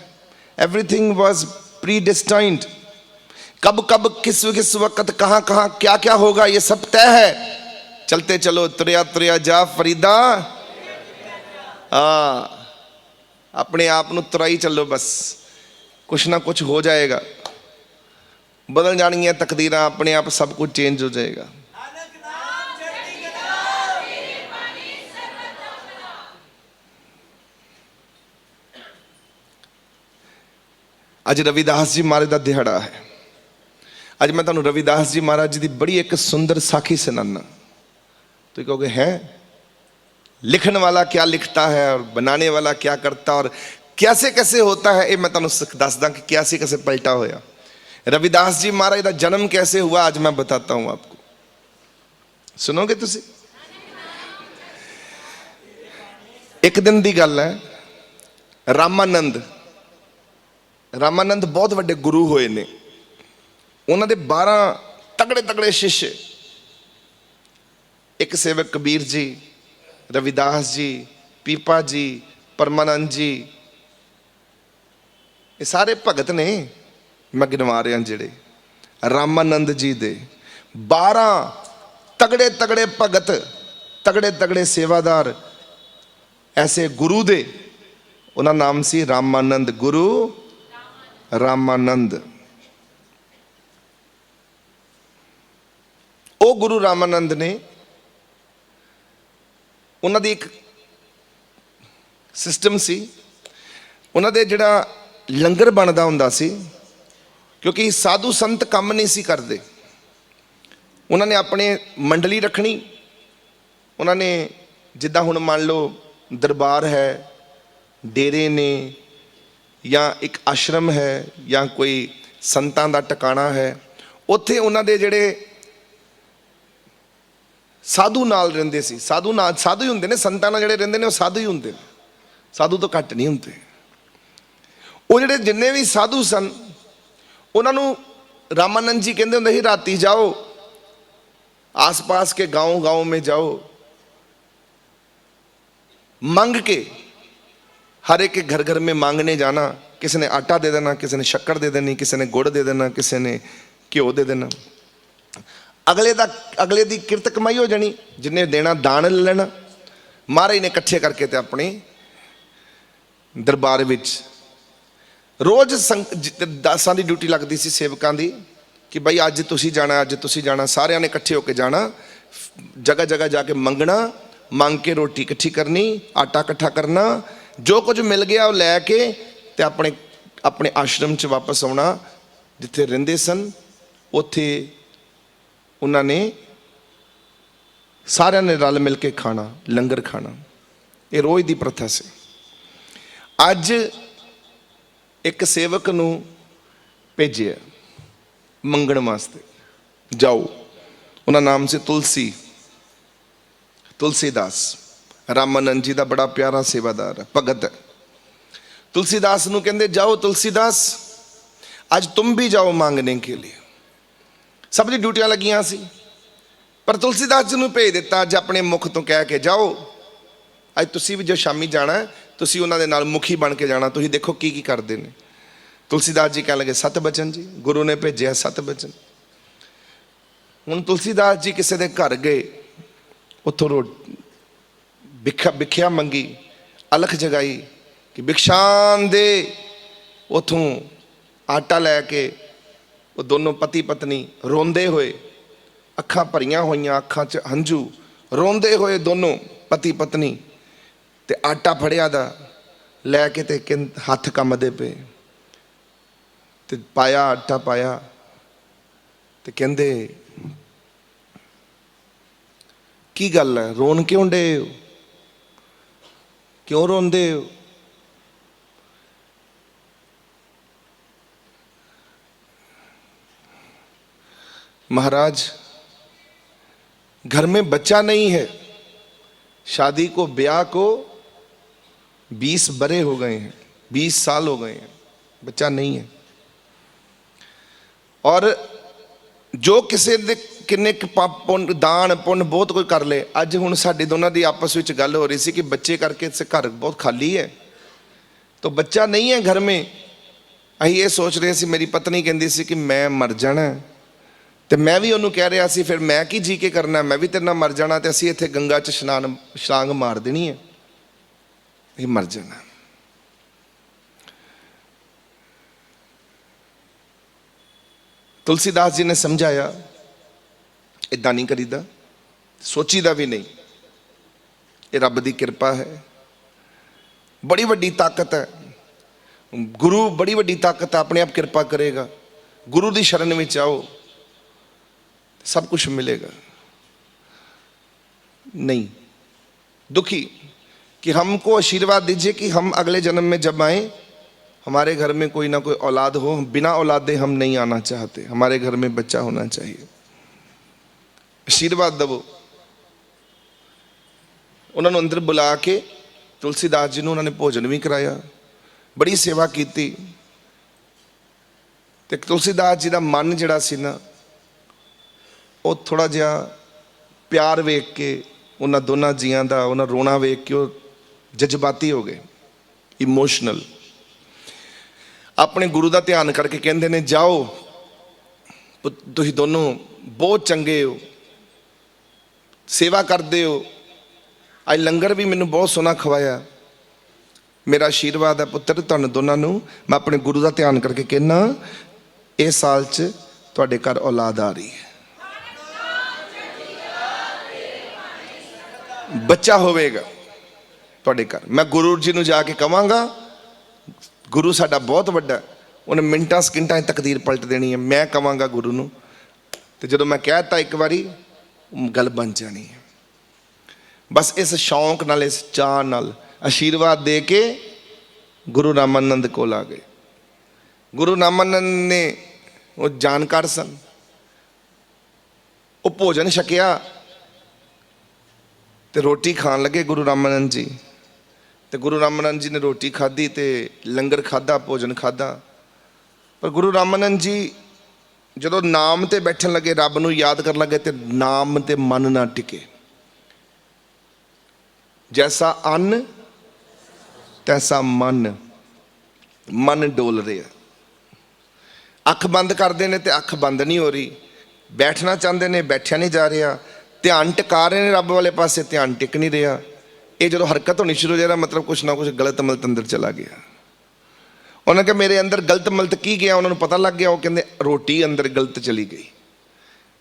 Everything was pre destined. कब कब किस किस वक्त कहाँ कहाँ क्या क्या होगा, ये सब तय है। चलते चलो तुरया तुरया जा फरीदा, हाँ अपने आप ਨੂੰ ਤੁਰਾਈ ਚੱਲੋ, बस कुछ ना कुछ हो जाएगा, बदल जानी है तकदीरां, अपने आप सब कुछ चेंज हो जाएगा। अज रविदास जी महाराज का दिहाड़ा है। अज मैं तुहानूं रविदास जी महाराज जी की बड़ी एक सुंदर साखी सुनाना। तो कहोगे है लिखने वाला क्या लिखता है और बनाने वाला क्या करता और कैसे कैसे होता है, ये मैं तुहानूं दस दा कि कैसे कैसे पलटा होया। रविदास जी महाराज का जन्म कैसे हुआ आज मैं बताता हूं आपको, सुनोगे तुसी? एक दिन की गल है, रामानंद बहुत वड्डे गुरु होए ने। उन्हां दे 12 तगड़े तगड़े शिष्य, एक सेवक कबीर जी, रविदास जी, पीपा जी, परमानंद जी, ये सारे भगत ने। मैं गिनवा रहा जेड़े रामानंद जी दे 12 तगड़े तगड़े भगत, तगड़े तगड़े सेवादार, ऐसे गुरु दे, उनका नाम सी रामानंद, गुरु रामानंद। ओ गुरु रामानंद ने उन्होंने एक सिस्टम सी, उन्होंने जिहड़ा लंगर बनता हुंदा सी, क्योंकि साधु संत काम नहीं सी करते, उन्होंने अपने मंडली रखनी। उन्होंने जिद्दां हुण मान लो दरबार है, डेरे ने, या एक आश्रम है, या कोई संतां दा टिकाणा है, उत्थे उन्होंने जिहड़े साधु नाल रहिंदे सी, साधु ही हुंदे ने, संतां नाल जिहड़े रहिंदे ने वो साधु ही हुंदे ने, साधु तो घट नहीं हुंदे। वो जिहड़े जिन्ने भी साधु सन, उन्होंने रामानंद जी कहते होंदे सी, राती जाओ आस पास के गांव गांव में जाओ, मांग के, हर एक के घर घर में मांगने जाना। किसी ने आटा दे देना, किसी ने शक्कर दे देनी, किसी ने गुड़ दे देना, किसी ने घ्यो दे देना। अगले दी किरत कमाई हो जानी, जिन्हें देना दान ले लेना। महाराज ने इकट्ठे करके ते अपने दरबार विच रोज दासां दी ड्यूटी लगती सी, सेवकां दी, कि भाई अज तुसी जाना, अज तुसी जाना। सारिਆਂ ने इकट्ठे होकर जाना, जगह जगह जाके मंगना, मंग के रोटी इकट्ठी करनी, आटा इकट्ठा करना, जो कुछ मिल गया वो लैके ते अपने अपने आश्रम च वापस आना। जिथे रहिंदे सन उत्थे उन्होंने सारिਆਂ ने रल मिल के खाना, लंगर खाना। ये रोज की प्रथा से। अज एक सेवक नूं भेजिया मंगण वास्ते, जाओ। उन्हां नाम से तुलसीदास। रामानंद जी का बड़ा प्यारा सेवादार है, भगत है। तुलसीदास नूं कहंदे, जाओ तुलसीदास, आज तुम भी जाओ मांगने के लिए। सब दी ड्यूटियां लगियां सी, पर तुलसीदास जी नूं भेज दिता, अज अपने मुख तो कह के जाओ, अज तुसी भी जो शामी जाना है, तुसी उन्हां दे नाल मुखी बन के जाना। तुसी देखो की करदे ने। तुलसीदास जी कह लगे 7 बचन जी, गुरु ने भेजे 7 बचन। हुण तुलसीदास जी किसी के घर गए, उत्थों भिख्या मंगी, अलख जगाई कि भिक्षान दे। उथों आटा लैके वो दोनों पति पत्नी रोंदे हुए, अखां भरियां होइयां, अखां च हंझू, रोंदे हुए दोनों पति पत्नी, ते आटा फड़िया दा लैके ते हथ कंबदे पे, ते पाया आटा पाया, ते कहंदे की गल है, रोन क्यों डे हो, क्यों रोंदे हो? महाराज, घर में बच्चा नहीं है, शादी को ब्याह को 20 बरे हो गए हैं, 20 साल हो गए हैं, बच्चा नहीं है। और जो किसी दे किन्ने पुण्य दान पुण्य बहुत कोई कर ले। अज हुण साडी दोनों की आपस में गल हो रही सी कि बच्चे करके इस घर बहुत खाली है, तो बच्चा नहीं है घर में। असीं ये सोच रहे सी, मेरी पत्नी कहती सी कि मैं मर जाना, तो मैं भी उन्होंने कह रहा सी फिर मैं की जी के करना, मैं भी तेरे नाल मर जाना, तो असीं इत्थे गंगा च छलांग मार देनी है, असीं मर जाना। तुलसीदास जी ने समझाया इदां नहीं करीदा, सोचीदा भी नहीं, ये रब की कृपा है, बड़ी वड्डी ताकत है, गुरु बड़ी वड्डी ताकत है, अपने आप कृपा करेगा। गुरु की शरण में आओ, सब कुछ मिलेगा। नहीं, दुखी कि हमको आशीर्वाद दीजिए कि हम अगले जन्म में जब आए हमारे घर में कोई ना कोई औलाद हो, बिना औलादे हम नहीं आना चाहते, हमारे घर में बच्चा होना चाहिए, आशीर्वाद दवो। उन्होंने अंदर बुला के तुलसीदास जी ने उन्होंने भोजन भी कराया, बड़ी सेवा की। ते तुलसीदास जी का मन जिहड़ा सी ना, वो थोड़ा जिहा प्यार वेख के उन्होंने दोनों जियां का उन्होंने रोना वेख के वो जज्बाती हो गए, इमोशनल। अपने गुरु का ध्यान करके कहते ने, जाओ तुसीं दोनों बहुत चंगे हो, सेवा करते हो, अज लंगर भी मैनूं बहुत सोहना खवाया, मेरा आशीर्वाद है पुत्र तुहानूं दोनों नूं। मैं अपने गुरु का ध्यान करके कहना, इस साल च तुहाडे घर औलाद आ रही है, बच्चा होवेगा तुहाडे घर। मैं गुरु जी नूं जाके कहांगा, गुरु साडा बहुत वड्डा, उन्हें मिनटां सकिंटां तकदीर पलट देनी है। मैं कहांगा गुरु नूं, ते जदों मैं कहता एक बारी गल बन जानी है। बस इस शौक नाल, इस चाह नाल आशीर्वाद दे के गुरु रामानंद कोल आ गए। गुरु रामानंद ने वो जानकार सन, वो भोजन छकिया ते रोटी खान लगे गुरु रामानंद जी। तो गुरु रामानंद जी ने रोटी खाधी, तो लंगर खाधा, भोजन खाधा। पर गुरु रामानंद जी जदों नाम ते बैठन लगे, रब नूं याद कर लगे, तो नाम ते मन ना टिके। जैसा अन्न तैसा मन, मन डोल रहा। अख बंद करते हैं तो अख बंद नहीं हो रही, बैठना चाहते हैं बैठा नहीं जा रहा, ध्यान टिका रहे हैं रब वाले पासे, ध्यान टिक नहीं रहा। ये जो हरकत होनी शुरू हो जाए, मतलब कुछ ना कुछ गलत मलत अंदर चला गया। उन्होंने कहा मेरे अंदर गलत मलत की गया, उन्होंने पता लग गया। वो कहते रोटी अंदर गलत चली गई।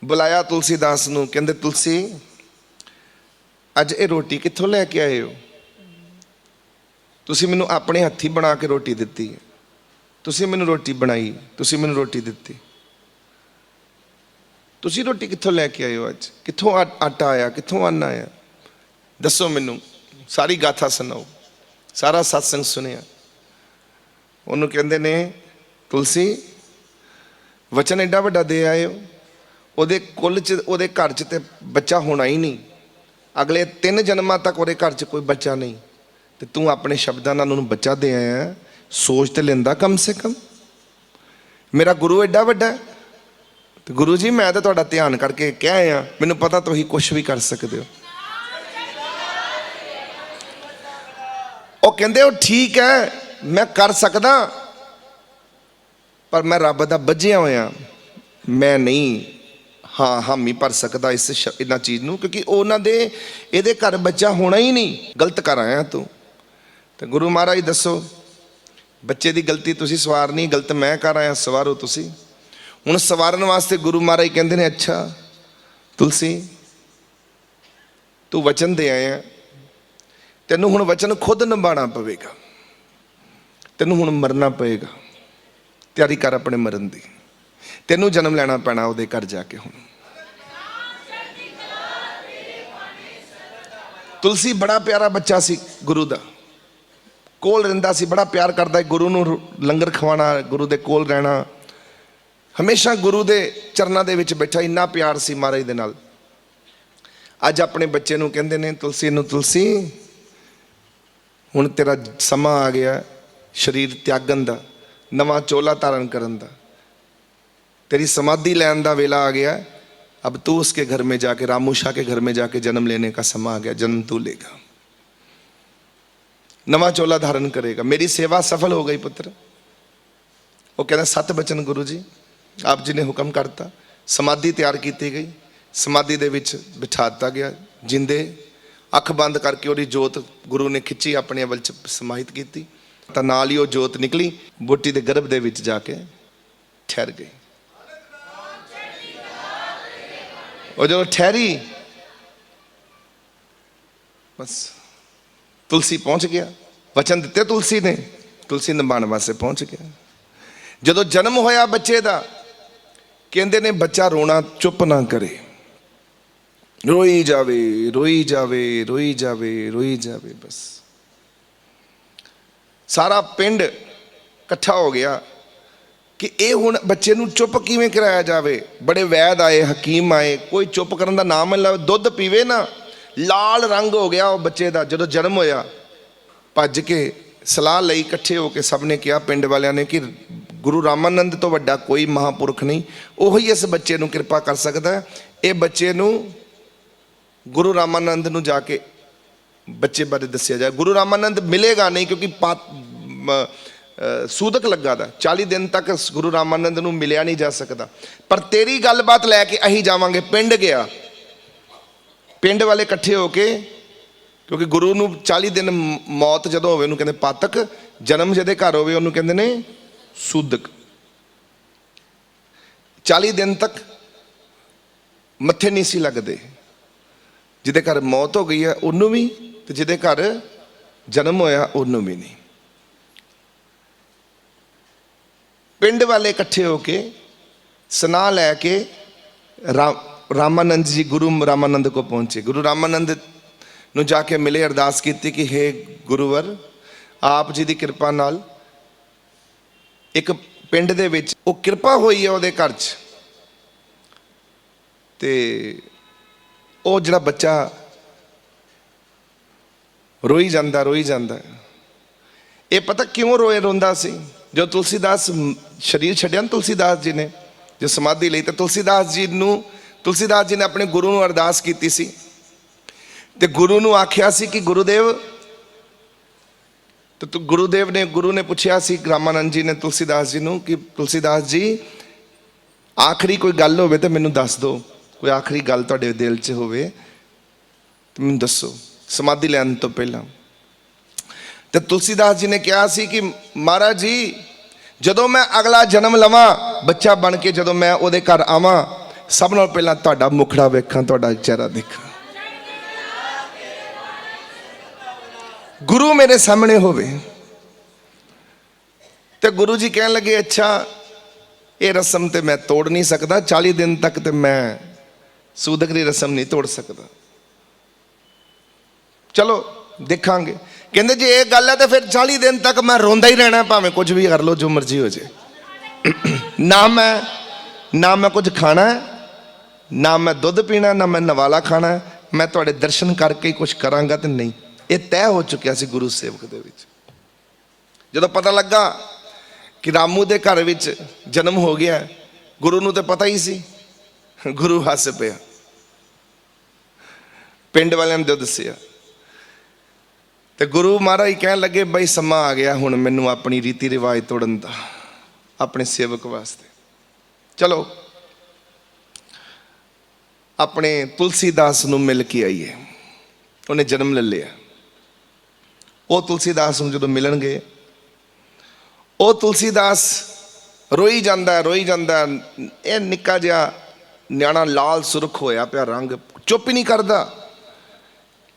बुलाया तुलसीदास नूं, कहते तुलसी अज ये रोटी कित्थों लैके आए हो? तुसीं मैनूं अपने हत्थी बना के रोटी दित्ती है, तुसीं मैनूं रोटी बनाई, तुसीं मैनूं रोटी दित्ती, तुसीं रोटी कित्थों लैके आए हो? अज कित्थों आटा आया, कित्थों अन्न आया? दसो मैनूं, सारी गाथा सुनाओ। सारा सत्संग सुनिया। उन्होंने कहते ने तुलसी वचन एडा वड्डा दे आए हो, ਉਹਦੇ कुल च ਉਹਦੇ घर च ते बच्चा होना ही नहीं, अगले 3 जन्मां तक ਉਹਦੇ घर च कोई बच्चा नहीं, तो तू अपने शब्दां नाल ਉਹਨੂੰ बच्चा दे आया। सोच तो लेंदा कम से कम, मेरा गुरु एडा वड्डा है। तो गुरु जी मैं तो तुहाडा ध्यान करके कह आया, मैनूं पता तुसीं कुछ भी कर सकते हो। वो कहंदे हो ठीक है मैं कर सकदा, ਪਰ ਮੈਂ ਰੱਬ ਦਾ ਬੱਝਿਆ ਹੋਇਆ, ਮੈਂ ਨਹੀਂ ਹਾਂ ਹਾਮੀ ਭਰ ਸਕਦਾ ਇਹਨਾਂ ਚੀਜ਼ ਨੂੰ, ਕਿਉਂਕਿ ਉਹਨਾਂ ਦੇ ਇਹਦੇ ਘਰ ਬੱਚਾ ਹੋਣਾ ਹੀ ਨਹੀਂ, ਗਲਤ ਕਰ ਆਇਆ ਤੂੰ। ਤੇ ਗੁਰੂ ਮਹਾਰਾਜ ਦੱਸੋ, ਬੱਚੇ ਦੀ ਗਲਤੀ ਤੁਸੀਂ ਸਵਾਰਨੀ, ਗਲਤ ਮੈਂ ਕਰ ਆਇਆ, ਸਵਾਰੋ ਤੁਸੀਂ। ਹੁਣ ਸਵਾਰਨ ਵਾਸਤੇ ਗੁਰੂ ਮਹਾਰਾਜ ਕਹਿੰਦੇ ਨੇ, ਅੱਛਾ ਤੁਲਸੀ ਤੂੰ ਵਚਨ ਦੇ ਆਇਆ, ਤੈਨੂੰ ਹੁਣ ਵਚਨ ਖੁਦ ਨਿਭਾਉਣਾ ਪਵੇਗਾ, ਤੈਨੂੰ ਹੁਣ ਮਰਨਾ ਪਏਗਾ, ਤਿਆਰੀ ਕਰ ਆਪਣੇ ਮਰਨ ਦੀ, ਤੈਨੂੰ ਜਨਮ ਲੈਣਾ ਪੈਣਾ ਉਹਦੇ ਘਰ ਜਾ ਕੇ। ਹੁਣ ਤੁਲਸੀ ਬੜਾ ਪਿਆਰਾ ਬੱਚਾ ਸੀ, ਗੁਰੂ ਦਾ ਕੋਲ ਰਹਿੰਦਾ ਸੀ, ਬੜਾ ਪਿਆਰ ਕਰਦਾ, ਗੁਰੂ ਨੂੰ ਲੰਗਰ ਖਵਾਉਣਾ, ਗੁਰੂ ਦੇ ਕੋਲ ਰਹਿਣਾ, ਹਮੇਸ਼ਾ ਗੁਰੂ ਦੇ ਚਰਨਾਂ ਦੇ ਵਿੱਚ ਬੈਠਾ, ਇੰਨਾ ਪਿਆਰ ਸੀ ਮਹਾਰਾਜ ਦੇ ਨਾਲ। ਅੱਜ ਆਪਣੇ ਬੱਚੇ ਨੂੰ ਕਹਿੰਦੇ ਨੇ ਤੁਲਸੀ ਨੂੰ, ਤੁਲਸੀ ਹੁਣ ਤੇਰਾ ਸਮਾਂ ਆ ਗਿਆ ਸਰੀਰ ਤਿਆਗਣ ਦਾ, ਨਵਾਂ ਚੋਲਾ ਧਾਰਨ ਕਰਨ ਦਾ, तेरी समाधि लैन का वेला आ गया, अब तू उसके घर में जाके, रामू शाह के घर में जाके जन्म लेने का समय आ गया, जन्म तू लेगा, नवा चोला धारण करेगा, मेरी सेवा सफल हो गई पुत्र। वो कहना सत बचन गुरु जी आप जी ने हुक्म करता, समाधि तैयार की गई, समाधि दे विच बिठा दिता गया, जिंदे अख बंद करके वो जोत गुरु ने खिंची, अपने वल समाहित की, तो नाल ही वो जोत निकली, बोटी के गर्भ दे विच जाके ठहर गई। और जो ठहरी बस तुलसी पहुंच गया, वचन दिते तुलसी ने, तुलसी निभाने वास्ते पहुंच गया। जो जन्म होया बच्चे का, कहते ने बच्चा रोना चुप ना करे, रोई जावे रोई जावे रोई जावे रोई जावे, बस सारा पिंड इकट्ठा हो गया कि ये हुण बच्चे नूं चुप किवें कराया जावे। बड़े वैद आए, हकीम आए, कोई चुप करन दा नाम नहीं। दुध पीवे ना, लाल रंग हो गया वो बच्चे का। जो जन्म होया भज के सलाह लई, इकट्ठे होकर सब ने कहा पिंड वालियां ने कि गुरु रामानंद तो वड्डा कोई महापुरख नहीं, वही इस बच्चे नूं कृपा कर सकता है। ये बच्चे नूं गुरु रामानंद नूं जाके बच्चे बारे दस्या जाए। गुरु रामानंद मिलेगा नहीं, क्योंकि सूदक लगा था, 40 दिन तक गुरु रामानंद नूं मिलिया नहीं जा सकता। पर तेरी गलबात लैके अहीं जावांगे। पिंड गया, पिंड वाले इकट्ठे होके, क्योंकि गुरु नूं 40 दिन मौत जदों होवे उहनूं कहंदे पातक, जन्म जिहदे घर होवे उहनूं कहंदे ने सूदक। 40 दिन तक मत्थे नहीं सी लगदे। जिहदे घर मौत हो गई है उहनूं भी, ते जिहदे घर जन्म होया उहनूं भी नहीं। पिंड वाले इकट्ठे होके सलाह लैके रामानंद जी, गुरु रामानंद को पहुंचे। गुरु रामानंद नूं जाके मिले, अरदास की कि हे गुरुवर, आप जी की कृपा नाल एक पिंड दे विच वो कृपा हुई है उहदे घर च, ते वो जिहड़ा बच्चा रोई जांदा। ये पता क्यों रोंदा सी? जो तुलसीदास शरीर छड्डिया ना तुलसीदास जी ने, जो समाधि लई, तो तुलसीदास जी ने अपने गुरु नूं अरदास कीती सी, ते गुरु नूं आख्या सी कि गुरुदेव, तो गुरु ने पूछा सी रामानंद जी ने तुलसीदास जी नूं कि तुलसीदास जी आखिरी कोई गल होवे तो मैनूं दस दो, कोई आखिरी गल तुहाडे दिल च होवे तो मैनूं दसो समाधि लैण तो पहला। तो तुलसीदास जी ने कहा सी कि महाराज जी, जदों मैं अगला जन्म लवां बच्चा बन के, जदों मैं उहदे घर आवां, सब नाल पहला तुहाडा मुखड़ा वेखां, तुहाडा चेहरा देखां, गुरु मेरे सामने होवे। तो गुरु जी कहन लगे अच्छा ये रस्म तो मैं तोड़ नहीं सकता, 40 दिन तक तो मैं सूदक की रस्म नहीं तोड़ सकता, चलो देखांगे। कहते जे ये गल है तो फिर 40 दिन तक मैं रोंदा ही रहना, भावें कुछ भी कर लो, जो मर्जी हो जाए। ना मैं कुछ खाना है, ना मैं दुध पीना, ना मैं नवाला खाना है, मैं तुहाडे दर्शन करके ही कुछ करांगा तो नहीं। ये तय हो चुकिया सी गुरु सेवक दे विच। जदों पता लगा कि रामू दे घर विच जन्म हो गया, गुरु नूं तो पता ही सी, गुरु हस पिया, पिंड वालियां ने दस्सिया। तो गुरु महाराज कहन लगे बई समा आ गया हुण मैनूं अपनी रीति रिवाज तोड़न दा। अपने सेवक वास्ते। चलो अपने तुलसीदास नूं मिल के आईए। उन्हें जन्म ले लिया। वो तुलसीदास नूं जदों मिलन गए, वो तुलसीदास रोई जांदा ये निक्का जिहा न्याणा लाल सुरख होया पिया रंग, चुप ही नहीं करता।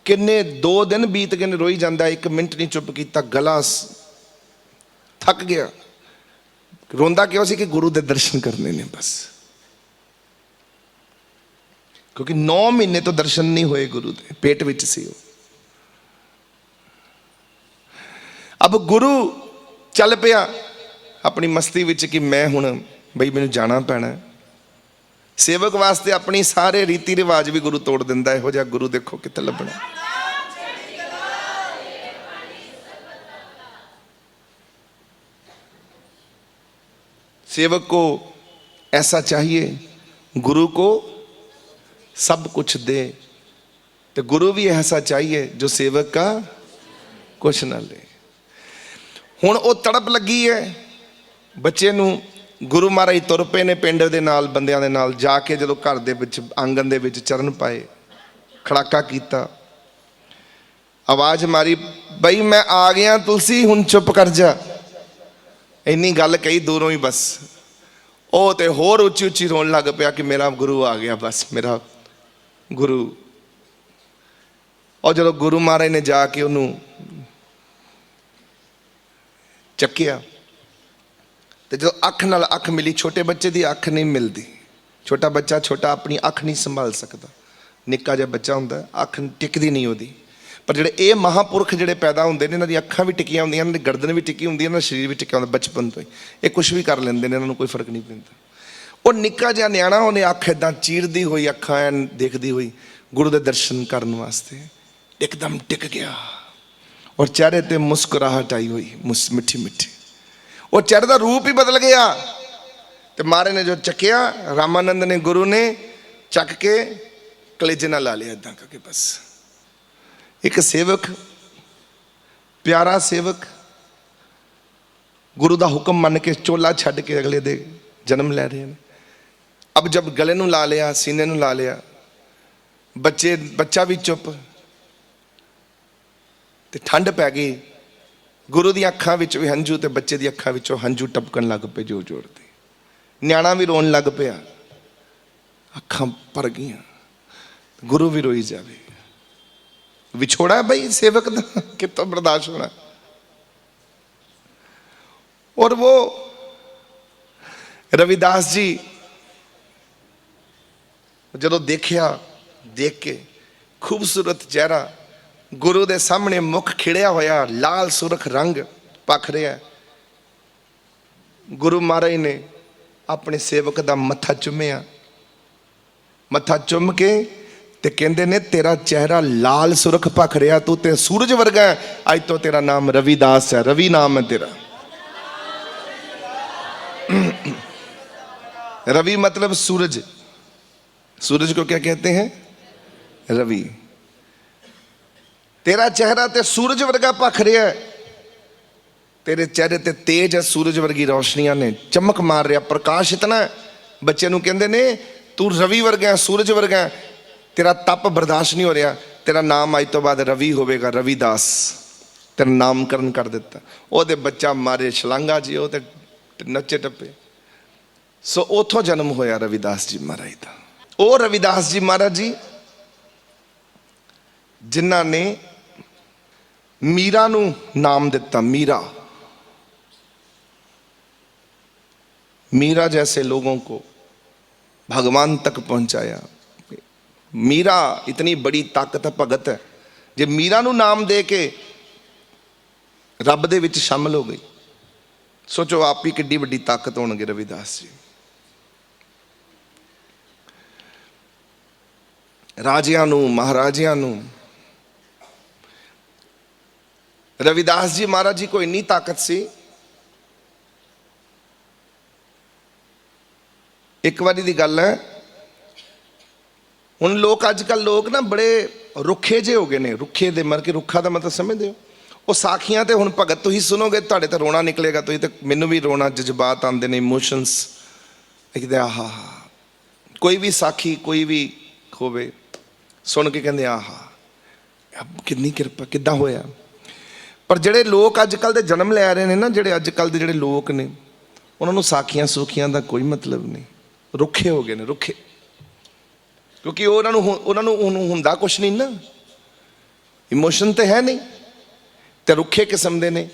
किन्ने 2 दिन बीत गए रोई जांदा, 1 मिनट नहीं चुप किया, गला थक गया। रोंदा क्यों सी कि गुरु दे दर्शन करने ने बस, क्योंकि 9 महीने तो दर्शन नहीं होए गुरु दे, पेट विच सी वो। अब गुरु चल पिया अपनी मस्ती विच कि मैं हुण बई मैनूं जाना पैना। सेवक वास्ते अपनी सारे रीति रिवाज भी गुरु तोड़ दिंदा। इहो जिहा गुरु देखो कित्थे लभना। सेवक को ऐसा चाहिए, गुरु को सब कुछ दे, तो गुरु भी ऐसा चाहिए जो सेवक का कुछ ना ले। हुण वो तड़प लगी है बच्चे नूं। गुरु महाराज तुर पे ने पिंड दे नाल, बंदियां दे नाल जाके जदों घर दे विच आंगन दे विच चरण पाए, खड़ाका कीता, आवाज मारी, बई मैं आ गया तुलसी, हुण चुप कर जा। इन्नी गल कही दूरों ही बस। वो तो होर उच्ची उच्ची रोन लग पिया कि मेरा गुरु आ गया, बस मेरा गुरु। और जो गुरु महाराज ने जाके उन्होंने चक्किया, तो जो अख नाल अख मिली, छोटे बच्चे की अख नहीं मिलती। छोटा बच्चा छोटा अपनी अख नहीं संभाल सकता, निक्का जिहा बच्चा हुंदा, अख टिकदी नहीं होती। पर जिहड़े ये महापुरख जिहड़े पैदा होंदे ने, इन्हां दी अखां भी टिकियां होंदियां, इन्हां दी गर्दन भी टिकी होंदी है, इन्हां दा शरीर भी टिकिया होंदा बचपन तो ही। ये कुछ भी कर लैंदे ने, इन्हां नूं कोई फर्क नहीं पैंदा। वो निक्का जिहा न्याणा, उन्हें अख इदां चीरदी हुई, अखां ऐन देखदी हुई गुरु दे दर्शन करने वास्ते एकदम टिक गया। और चेहरे ते मुस्कुराहट आई हुई, मिठी मिठी। वो चेहरे का रूप ही बदल गया। तो महाराज ने जो चकिया, रामानंद ने गुरु ने चक के कलेजे नाल ला लिया इदां करके बस। एक सेवक, प्यारा सेवक, गुरु का हुक्म मन के चोला छड्ड के अगले दे जन्म लै रहे हैं। अब जब गले नूं ला लिया, सीने नूं ला लिया, बच्चा भी चुप, ते ठंड पै गई। गुरु दी अखां विच भी हंझू, ते बच्चे दी अखां विचों हंझू टपकन लग पे जोर जोर दे। न्याणा भी रोन लग पिया, अखां भर गईयां, गुरु भी रोई जावे। विछोड़ा भाई सेवक दा कितों बर्दाश्त होना। और वो रविदास जी जदों देखिया, देख के खूबसूरत चेहरा, गुरु दे सामने मुख खिड़िया होया, लाल सुरख रंग पख रहा। गुरु महाराज ने अपने सेवक दा मत्था चुमिया, मत्था चुम के ते कहंदे ने तेरा चेहरा लाल सुरख पख रहा, तू ते सूरज वर्गा है, अज तो तेरा नाम रविदास है, रवि नाम है तेरा। रवि मतलब सूरज, सूरज को क्या कहते हैं? रवि। तेरा चेहरा ते सूरज वर्गा पख रहा है, तेरे चेहरे ते तेज है, सूरज वर्गी रोशनियां ने, चमक मार रहा, प्रकाश इतना है। बच्चे नूं कहंदे ने तू रवि वर्गा है, सूरज वर्गा है, तेरा तप बर्दाश्त नहीं हो रहा, तेरा नाम अज तो बाद रवि होवेगा, रविदास, तेरा नामकरण कर दिता। वो बच्चा मारे छलांगा जी, वो नचे टप्पे। सो उथों जन्म होया रविदास जी महाराज का। वो रविदास जी महाराज जी जिन्हां ने मीरा नूं नाम दिता, मीरा। मीरा जैसे लोगों को भगवान तक पहुंचाया। मीरा इतनी बड़ी ताकत है, भगत है, जे मीरा नूं नाम दे के रब दे विच शामिल हो गई। सोचो आप ही किड्डी बड़ी ताकत होणगे रविदास जी। राजियां नूं, महाराजियां नूं, रविदास जी महाराज जी को इन्नी ताकत सी। एक बारी दी गल है, हुण लोग अजकल लोग ना बड़े रुखे जे हो गए ने। रुखे दे मर के, रुखा का मतलब समझते हो? ਉਹ ਸਾਖੀਆਂ ਤੇ ਹੁਣ ਭਗਤ ਤੁਸੀਂ ਸੁਣੋਗੇ ਤੁਹਾਡੇ ਤੇ ਰੋਣਾ ਨਿਕਲੇਗਾ, ਤੁਸੀਂ ਤੇ ਮੈਨੂੰ ਵੀ ਰੋਣਾ, ਜਜ਼ਬਾਤ ਆਉਂਦੇ ਨੇ, ਇਮੋਸ਼ਨਸ ਲਿਖਦੇ ਆਹਾ। ਕੋਈ ਵੀ ਸਾਖੀ ਕੋਈ ਵੀ ਹੋਵੇ ਸੁਣ ਕੇ ਕਹਿੰਦੇ ਆਹਾ ਕਿੰਨੀ ਕਿਰਪਾ, ਕਿੱਦਾਂ ਹੋਇਆ। ਪਰ ਜਿਹੜੇ ਲੋਕ ਅੱਜ ਕੱਲ੍ਹ ਦੇ ਜਨਮ ਲੈ ਰਹੇ ਨੇ ਨਾ, ਜਿਹੜੇ ਅੱਜ ਕੱਲ੍ਹ ਦੇ ਜਿਹੜੇ ਲੋਕ ਨੇ, ਉਹਨਾਂ ਨੂੰ ਸਾਖੀਆਂ ਸੂਖੀਆਂ ਦਾ ਕੋਈ ਮਤਲਬ ਨਹੀਂ। ਰੁੱਖੇ ਹੋ ਗਏ ਨੇ, ਰੁੱਖੇ, ਕਿਉਂਕਿ ਉਹਨਾਂ ਨੂੰ ਹੁੰਦਾ ਕੁਛ ਨਹੀਂ ਨਾ, ਇਮੋਸ਼ਨ ਤੇ ਹੈ ਨਹੀਂ, ਤੇ ਰੁੱਖੇ ਕਿਸਮ ਦੇ ਨੇ।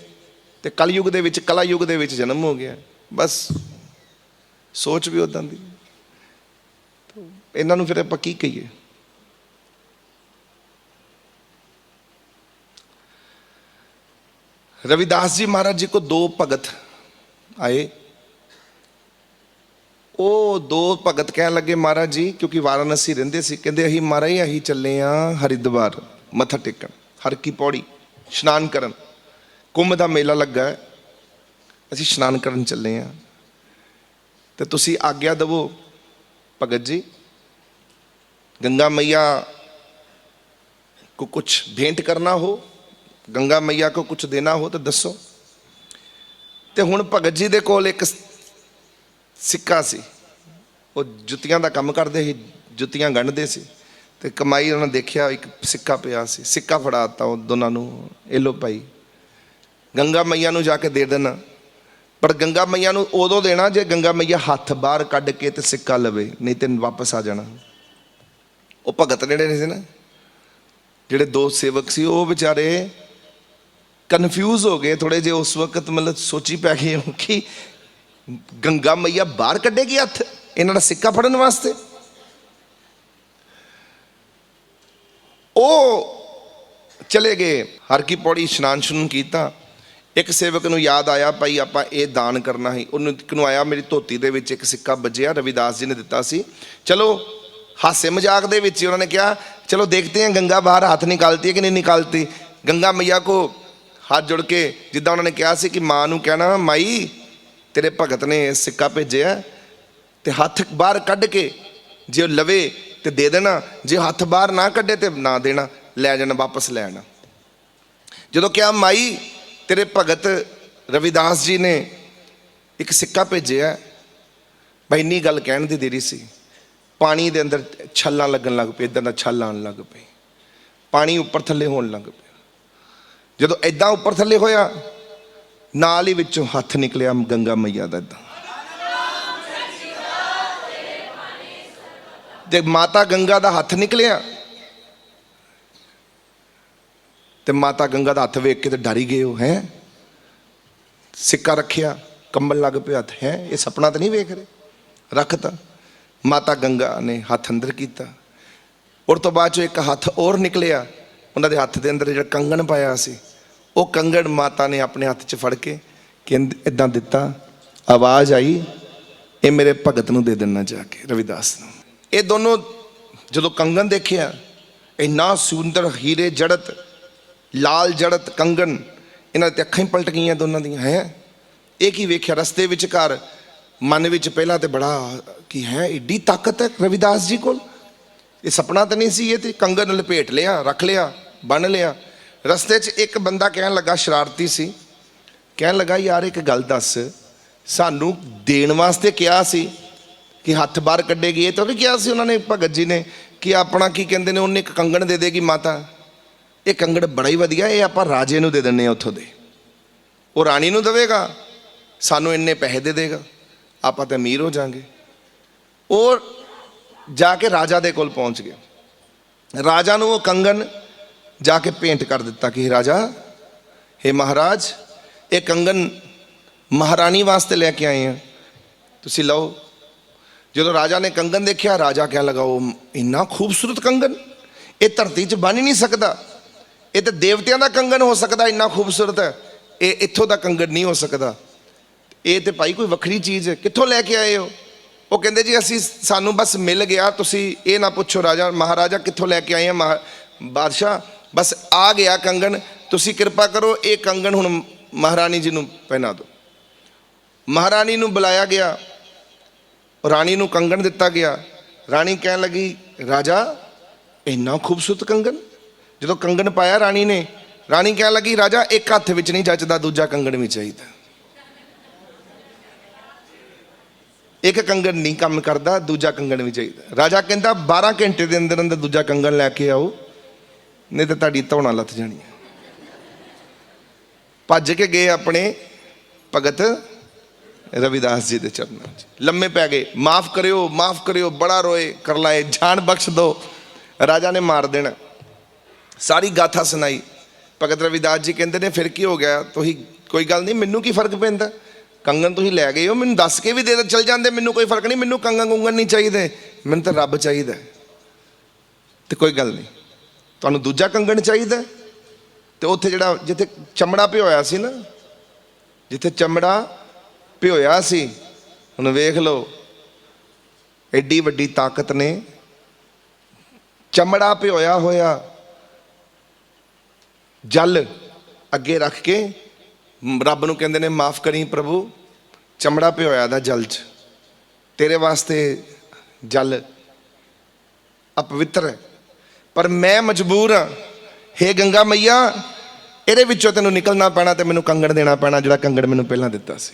ਤੇ ਕਲਯੁਗ ਦੇ ਵਿੱਚ, ਕਲਾ ਯੁੱਗ ਦੇ ਵਿੱਚ ਜਨਮ ਹੋ ਗਿਆ, ਬਸ ਸੋਚ ਵੀ ਉਦਾਂ ਦੀ। ਇਹਨਾਂ ਨੂੰ ਫਿਰ ਆਪਾਂ ਕੀ ਕਹੀਏ। रविदास जी महाराज जी को दो भगत आए। वो दो भगत कह लगे महाराज जी, क्योंकि वाराणसी रहंदे सी, कहंदे अही महाराज अही चले हाँ हरिद्वार मत्था टेकन, हर की पौड़ी इशनान करन, कुंभ दा मेला लगा है, असी इशनान करन चले हाँ, तो तुसी आग्ञा दवो भगत जी, गंगा मैया को कुछ भेंट करना हो, गंगा मैया को कुछ देना हो तो दसो। तो हुण भगत जी दे कोल एक सिक्का सी, वो जुत्तियां दा काम करदे सी, जुत्तियां गंढदे सी, ते कमाई उन्होंने देखिया एक सिक्का पिया सी, सिक्का फड़ाता वो दोनों नूं, ए लो भाई गंगा मैया नूं जाके दे देना। पर गंगा मैया नूं उदों देना जे गंगा मैया हथ बाहर कढ के ते सिक्का लवे, नहीं तो वापस आ जाना। वो भगत नेड़े ने सी ना, जिहड़े दो सेवक सी, वो बेचारे कन्फ्यूज हो गए थोड़े जे उस वक्त, मतलब सोची पै गए कि गंगा मैया बाहर कढ़ेगी हथ इन्हां दा सिक्का फड़न वास्ते। ओ चले गए, हर की पौड़ी इशनान शुन कीता। एक सेवक नूं याद आया, भाई आपां ये दान करना ही। उन्होंने आया, मेरी धोती दे विच एक सिक्का बजिया, रविदास जी ने दिता सी। चलो हासे मजाक दे विच उन्होंने कहा चलो देखते हैं गंगा बाहर हाथ निकालती है कि नहीं निकालती। गंगा मैया को हाथ जुड़ के जिद्दां उन्होंने कहा कि माँ नूं कहना, माई तेरे भगत ने सिक्का भेजिया, ते हाथ बाहर कढ़ के जे लवे तो दे देना, जे हाथ बाहर ना कढ़े तो ना देना, लै जाना, वापस लै आना। जदों क्या माई तेरे भगत रविदास जी ने एक सिक्का भेजिया, भाई इन्नी गल कहण दी देरी सी, पानी दे अंदर छल्लां लगन लग पे, इदां दा छल आउण लग पे, पानी उपर थल्ले होण लग पे। जदों इदां उपर थल्ले होया, नाल ही विचों हथ निकलिया गंगा मैया दा, इदां ते माता गंगा दा हथ निकलिया, ते माता गंगा दा हथ वेख के ते डर ही गए हो, हैं सिक्का रखिया कंबल लग पे हथ, है ये सपना तो नहीं वेख रहे, रखता। माता गंगा ने हथ अंदर किया, और तो बाद एक हथ और निकलिया, उन्होंने हथ के अंदर जो कंगन पाया सी, वो कंगन माता ने अपने हथ च फड़ के इदां दिता। आवाज़ आई, ये मेरे भगत नूं दे देना जाके रविदास नूं। ये दोनों जो कंगन देखिया, इन्ना सुंदर हीरे जड़त लाल जड़त कंगन, इन्हां ते अखां ही पलट गई दोनों दी, है ये की वेख्या। रस्ते विचकार मन विच पहला तो बड़ा कि है एडी ताकत है रविदास जी को, ये सपना तो नहीं सी, ये तो कंगन लपेट लिया, रख लिया, बन लिया। रस्ते च एक बंदा कहन लगा, शरारती सी, कहन लगा यार एक गल दस, सानू देण वास्ते क्या सी कि हथ बाहर कढ़ेगी, ये तो भी क्या सी उन्होंने भगत जी ने कि अपना की कहते हैं उन्हें एक कंगन दे देगी माता, ये कंगन बड़ा ही वधिया, ये आप राजे नूं दे दिंदे उत्थों दे, वो राणी नूं देवेगा, सानू इन्ने पैसे दे देगा, आप तो अमीर हो जाएंगे। और जाके राजा दे कोल पहुंच गए। राजा नूं वो कंगन जाके भेंट कर दिता कि राजा, हे महाराज ये कंगन महारानी वास्ते लैके आए हैं, तुसी लो। जो राजा ने कंगन देखा, राजा कह लगा वो इन्ना खूबसूरत कंगन, ये धरती च बन ही नहीं सकता, ये तो देवतियां का कंगन हो सकता, इन्ना खूबसूरत है, ये इत्थों का कंगन नहीं हो सकता, ये तो भाई कोई वक्री चीज़ है, कित्थों लैके आए हो। वो कहते जी असी सानू बस मिल गया, तुसी ये ना पूछो राजा महाराजा कित्थों लैके आए हैं, बादशाह बस आ गया कंगन, तुसी कृपा करो ये कंगन हुण महारानी जी नूं पहना दो। महारानी नूं बुलाया गया, राणी नूं कंगन दिता गया। राणी कह लगी राजा इन्ना खूबसूरत कंगन। जो कंगन पाया राणी ने, ਰਾਣੀ ਕਹਿਣ ਲੱਗੀ ਰਾਜਾ ਇੱਕ ਹੱਥ ਵਿੱਚ ਨਹੀਂ ਜੱਚਦਾ, ਦੂਜਾ ਕੰਗਣ ਵੀ ਚਾਹੀਦਾ। ਇੱਕ ਕੰਗਣ ਨਹੀਂ ਕੰਮ ਕਰਦਾ, ਦੂਜਾ ਕੰਗਣ ਵੀ ਚਾਹੀਦਾ। ਰਾਜਾ ਕਹਿੰਦਾ 12 ਘੰਟੇ ਦੇ ਅੰਦਰ ਅੰਦਰ ਦੂਜਾ ਕੰਗਣ ਲੈ ਕੇ ਆਓ, ਨਹੀਂ ਤਾਂ ਤੁਹਾਡੀ ਧੌਣਾ ਲੱਥ ਜਾਣੀ ਹੈ। ਭੱਜ ਕੇ ਗਏ ਆਪਣੇ ਭਗਤ ਰਵਿਦਾਸ ਜੀ ਦੇ ਚਰਨਾਂ 'ਚ, ਲੰਮੇ ਪੈ ਗਏ, ਮਾਫ ਕਰਿਓ, ਬੜਾ ਰੋਏ, ਕਰਲਾਏ, ਜਾਨ ਬਖਸ਼ ਦੋ, ਰਾਜਾ ਨੇ ਮਾਰ ਦੇਣਾ। ਸਾਰੀ ਗਾਥਾ ਸੁਣਾਈ। ਭਗਤ ਰਵਿਦਾਸ ਜੀ ਕਹਿੰਦੇ ਨੇ ਫਿਰ ਕੀ ਹੋ ਗਿਆ, ਤੁਸੀਂ ਕੋਈ ਗੱਲ ਨਹੀਂ, ਮੈਨੂੰ ਕੀ ਫਰਕ ਪੈਂਦਾ, ਕੰਗਣ ਤੁਸੀਂ ਲੈ ਗਏ ਹੋ, ਮੈਨੂੰ ਦੱਸ ਕੇ ਵੀ ਦੇ ਚਲ ਜਾਂਦੇ, ਮੈਨੂੰ ਕੋਈ ਫਰਕ ਨਹੀਂ, ਮੈਨੂੰ ਕੰਗਣ ਕੁੰਗਣ ਨਹੀਂ ਚਾਹੀਦੇ, ਮੈਨੂੰ ਤਾਂ ਰੱਬ ਚਾਹੀਦਾ। ਤੇ ਕੋਈ ਗੱਲ ਨਹੀਂ, ਤੁਹਾਨੂੰ ਦੂਜਾ ਕੰਗਣ ਚਾਹੀਦਾ। ਤੇ ਉੱਥੇ ਜਿਹੜਾ ਜਿੱਥੇ ਚਮੜਾ ਭਿਓਇਆ ਸੀ ਨਾ, ਜਿੱਥੇ ਚਮੜਾ ਭਿਓਇਆ ਸੀ, ਹੁਣ ਵੇਖ ਲਓ ਐਡੀ ਵੱਡੀ ਤਾਕਤ ਨੇ ਚਮੜਾ ਭਿਓਇਆ ਹੋਇਆ ਜਲ ਅੱਗੇ ਰੱਖ ਕੇ ਰੱਬ ਨੂੰ ਕਹਿੰਦੇ ਨੇ ਮਾਫ ਕਰੀ ਪ੍ਰਭੂ, ਚਮੜਾ ਭਿਓਇਆ ਦਾ ਜਲ 'ਚ ਤੇਰੇ ਵਾਸਤੇ ਜਲ ਅਪਵਿੱਤਰ ਹੈ, ਪਰ ਮੈਂ ਮਜਬੂਰ ਹਾਂ, ਹੇ ਗੰਗਾ ਮਈਆ ਇਹਦੇ ਵਿੱਚੋਂ ਤੈਨੂੰ ਨਿਕਲਣਾ ਪੈਣਾ ਤੇ ਮੈਨੂੰ ਕੰਗਣ ਦੇਣਾ ਪੈਣਾ, ਜਿਹੜਾ ਕੰਗਣ ਮੈਨੂੰ ਪਹਿਲਾਂ ਦਿੱਤਾ ਸੀ।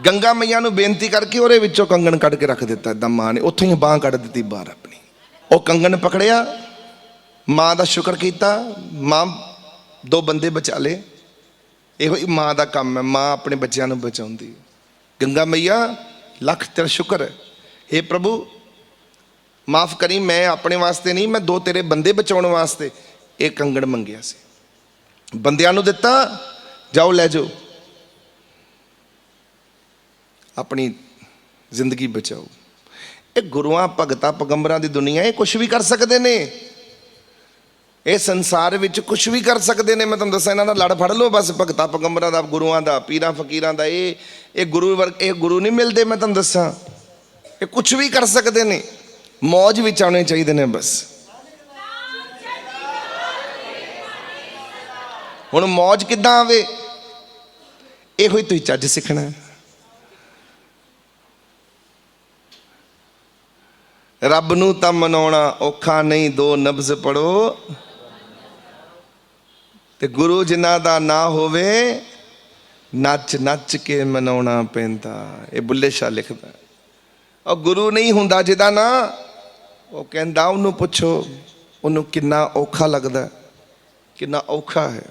ਗੰਗਾ ਮਈਆ ਨੂੰ ਬੇਨਤੀ ਕਰਕੇ ਉਹਦੇ ਵਿੱਚੋਂ ਕੰਗਣ ਕੱਢ ਕੇ ਰੱਖ ਦਿੱਤਾ। ਇਦਾਂ ਮਾਂ ਨੇ ਉੱਥੋਂ ਹੀ ਬਾਂਹ ਕੱਢ ਦਿੱਤੀ ਬਾਹਰ ਆਪਣੀ। ਉਹ ਕੰਗਣ ਪਕੜਿਆ, ਮਾਂ ਦਾ ਸ਼ੁਕਰ ਕੀਤਾ, ਮਾਂ 2 ਬੰਦੇ ਬਚਾ ਲਏ। ਇਹੋ ਹੀ ਮਾਂ ਦਾ ਕੰਮ ਹੈ, ਮਾਂ ਆਪਣੇ ਬੱਚਿਆਂ ਨੂੰ ਬਚਾਉਂਦੀ। ਗੰਗਾ ਮਈਆ ਲੱਖ ਤੇਰਾ ਸ਼ੁਕਰ ਹੈ, ਹੇ ਪ੍ਰਭੂ ਮਾਫ ਕਰੀ, ਮੈਂ ਆਪਣੇ ਵਾਸਤੇ ਨਹੀਂ, ਮੈਂ 2 ਤੇਰੇ ਬੰਦੇ ਬਚਾਉਣ ਵਾਸਤੇ ਇਹ ਕੰਗਣ ਮੰਗਿਆ ਸੀ, ਬੰਦਿਆਂ ਨੂੰ ਦਿੱਤਾ, ਜਾਓ ਲੈ ਜਾਓ, ਆਪਣੀ ਜ਼ਿੰਦਗੀ ਬਚਾਓ। ਇਹ ਗੁਰੂਆਂ ਭਗਤਾਂ ਪੈਗੰਬਰਾਂ ਦੀ ਦੁਨੀਆ, ਇਹ ਕੁਛ ਵੀ ਕਰ ਸਕਦੇ ਨੇ, ਇਹ ਸੰਸਾਰ ਵਿੱਚ ਕੁਛ ਵੀ ਕਰ ਸਕਦੇ ਨੇ। ਮੈਂ ਤੁਹਾਨੂੰ ਦੱਸਾਂ, ਇਹਨਾਂ ਦਾ ਲੜ ਫੜ ਲਓ ਬਸ, ਭਗਤਾਂ ਪੈਗੰਬਰਾਂ ਦਾ, ਗੁਰੂਆਂ ਦਾ, ਪੀਰਾਂ ਫਕੀਰਾਂ ਦਾ। ਇਹ ਗੁਰੂ ਨਹੀਂ ਮਿਲਦੇ, ਮੈਂ ਤੁਹਾਨੂੰ ਦੱਸਾਂ, ਇਹ ਕੁਛ ਵੀ ਕਰ ਸਕਦੇ ਨੇ, ਮੌਜ ਵਿੱਚ ਆਉਣੇ ਚਾਹੀਦੇ ਨੇ ਬਸ। ਹੁਣ ਮੌਜ ਕਿੱਦਾਂ ਆਵੇ, ਇਹੋ ਹੀ ਤੁਸੀਂ ਚੱਜ ਸਿੱਖਣਾ। ਰੱਬ ਨੂੰ ਤਾਂ ਮਨਾਉਣਾ ਔਖਾ ਨਹੀਂ, 2 ਨਬਜ਼ ਪੜੋ, ਤੇ ਗੁਰੂ ਜਿਨ੍ਹਾਂ ਦਾ ਨਾ ਹੋਵੇ ਨੱਚ ਨੱਚ ਕੇ ਮਨਾਉਣਾ ਪੈਂਦਾ। ਇਹ ਬੁੱਲੇ ਸ਼ਾਹ ਲਿਖਦਾ। ਉਹ ਗੁਰੂ ਨਹੀਂ ਹੁੰਦਾ ਜਿਹਦਾ ਨਾ, ਉਹ ਕਹਿੰਦਾ ਉਹਨੂੰ ਪੁੱਛੋ ਉਹਨੂੰ ਕਿੰਨਾ ਔਖਾ ਲੱਗਦਾ, ਕਿੰਨਾ ਔਖਾ ਹੈ।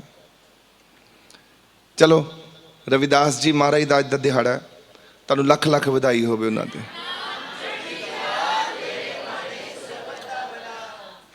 ਚਲੋ ਰਵਿਦਾਸ ਜੀ ਮਹਾਰਾਜ ਦਾ ਅੱਜ ਦਾ ਦਿਹਾੜਾ, ਤੁਹਾਨੂੰ ਲੱਖ ਲੱਖ ਵਧਾਈ ਹੋਵੇ ਉਹਨਾਂ ਦੇ।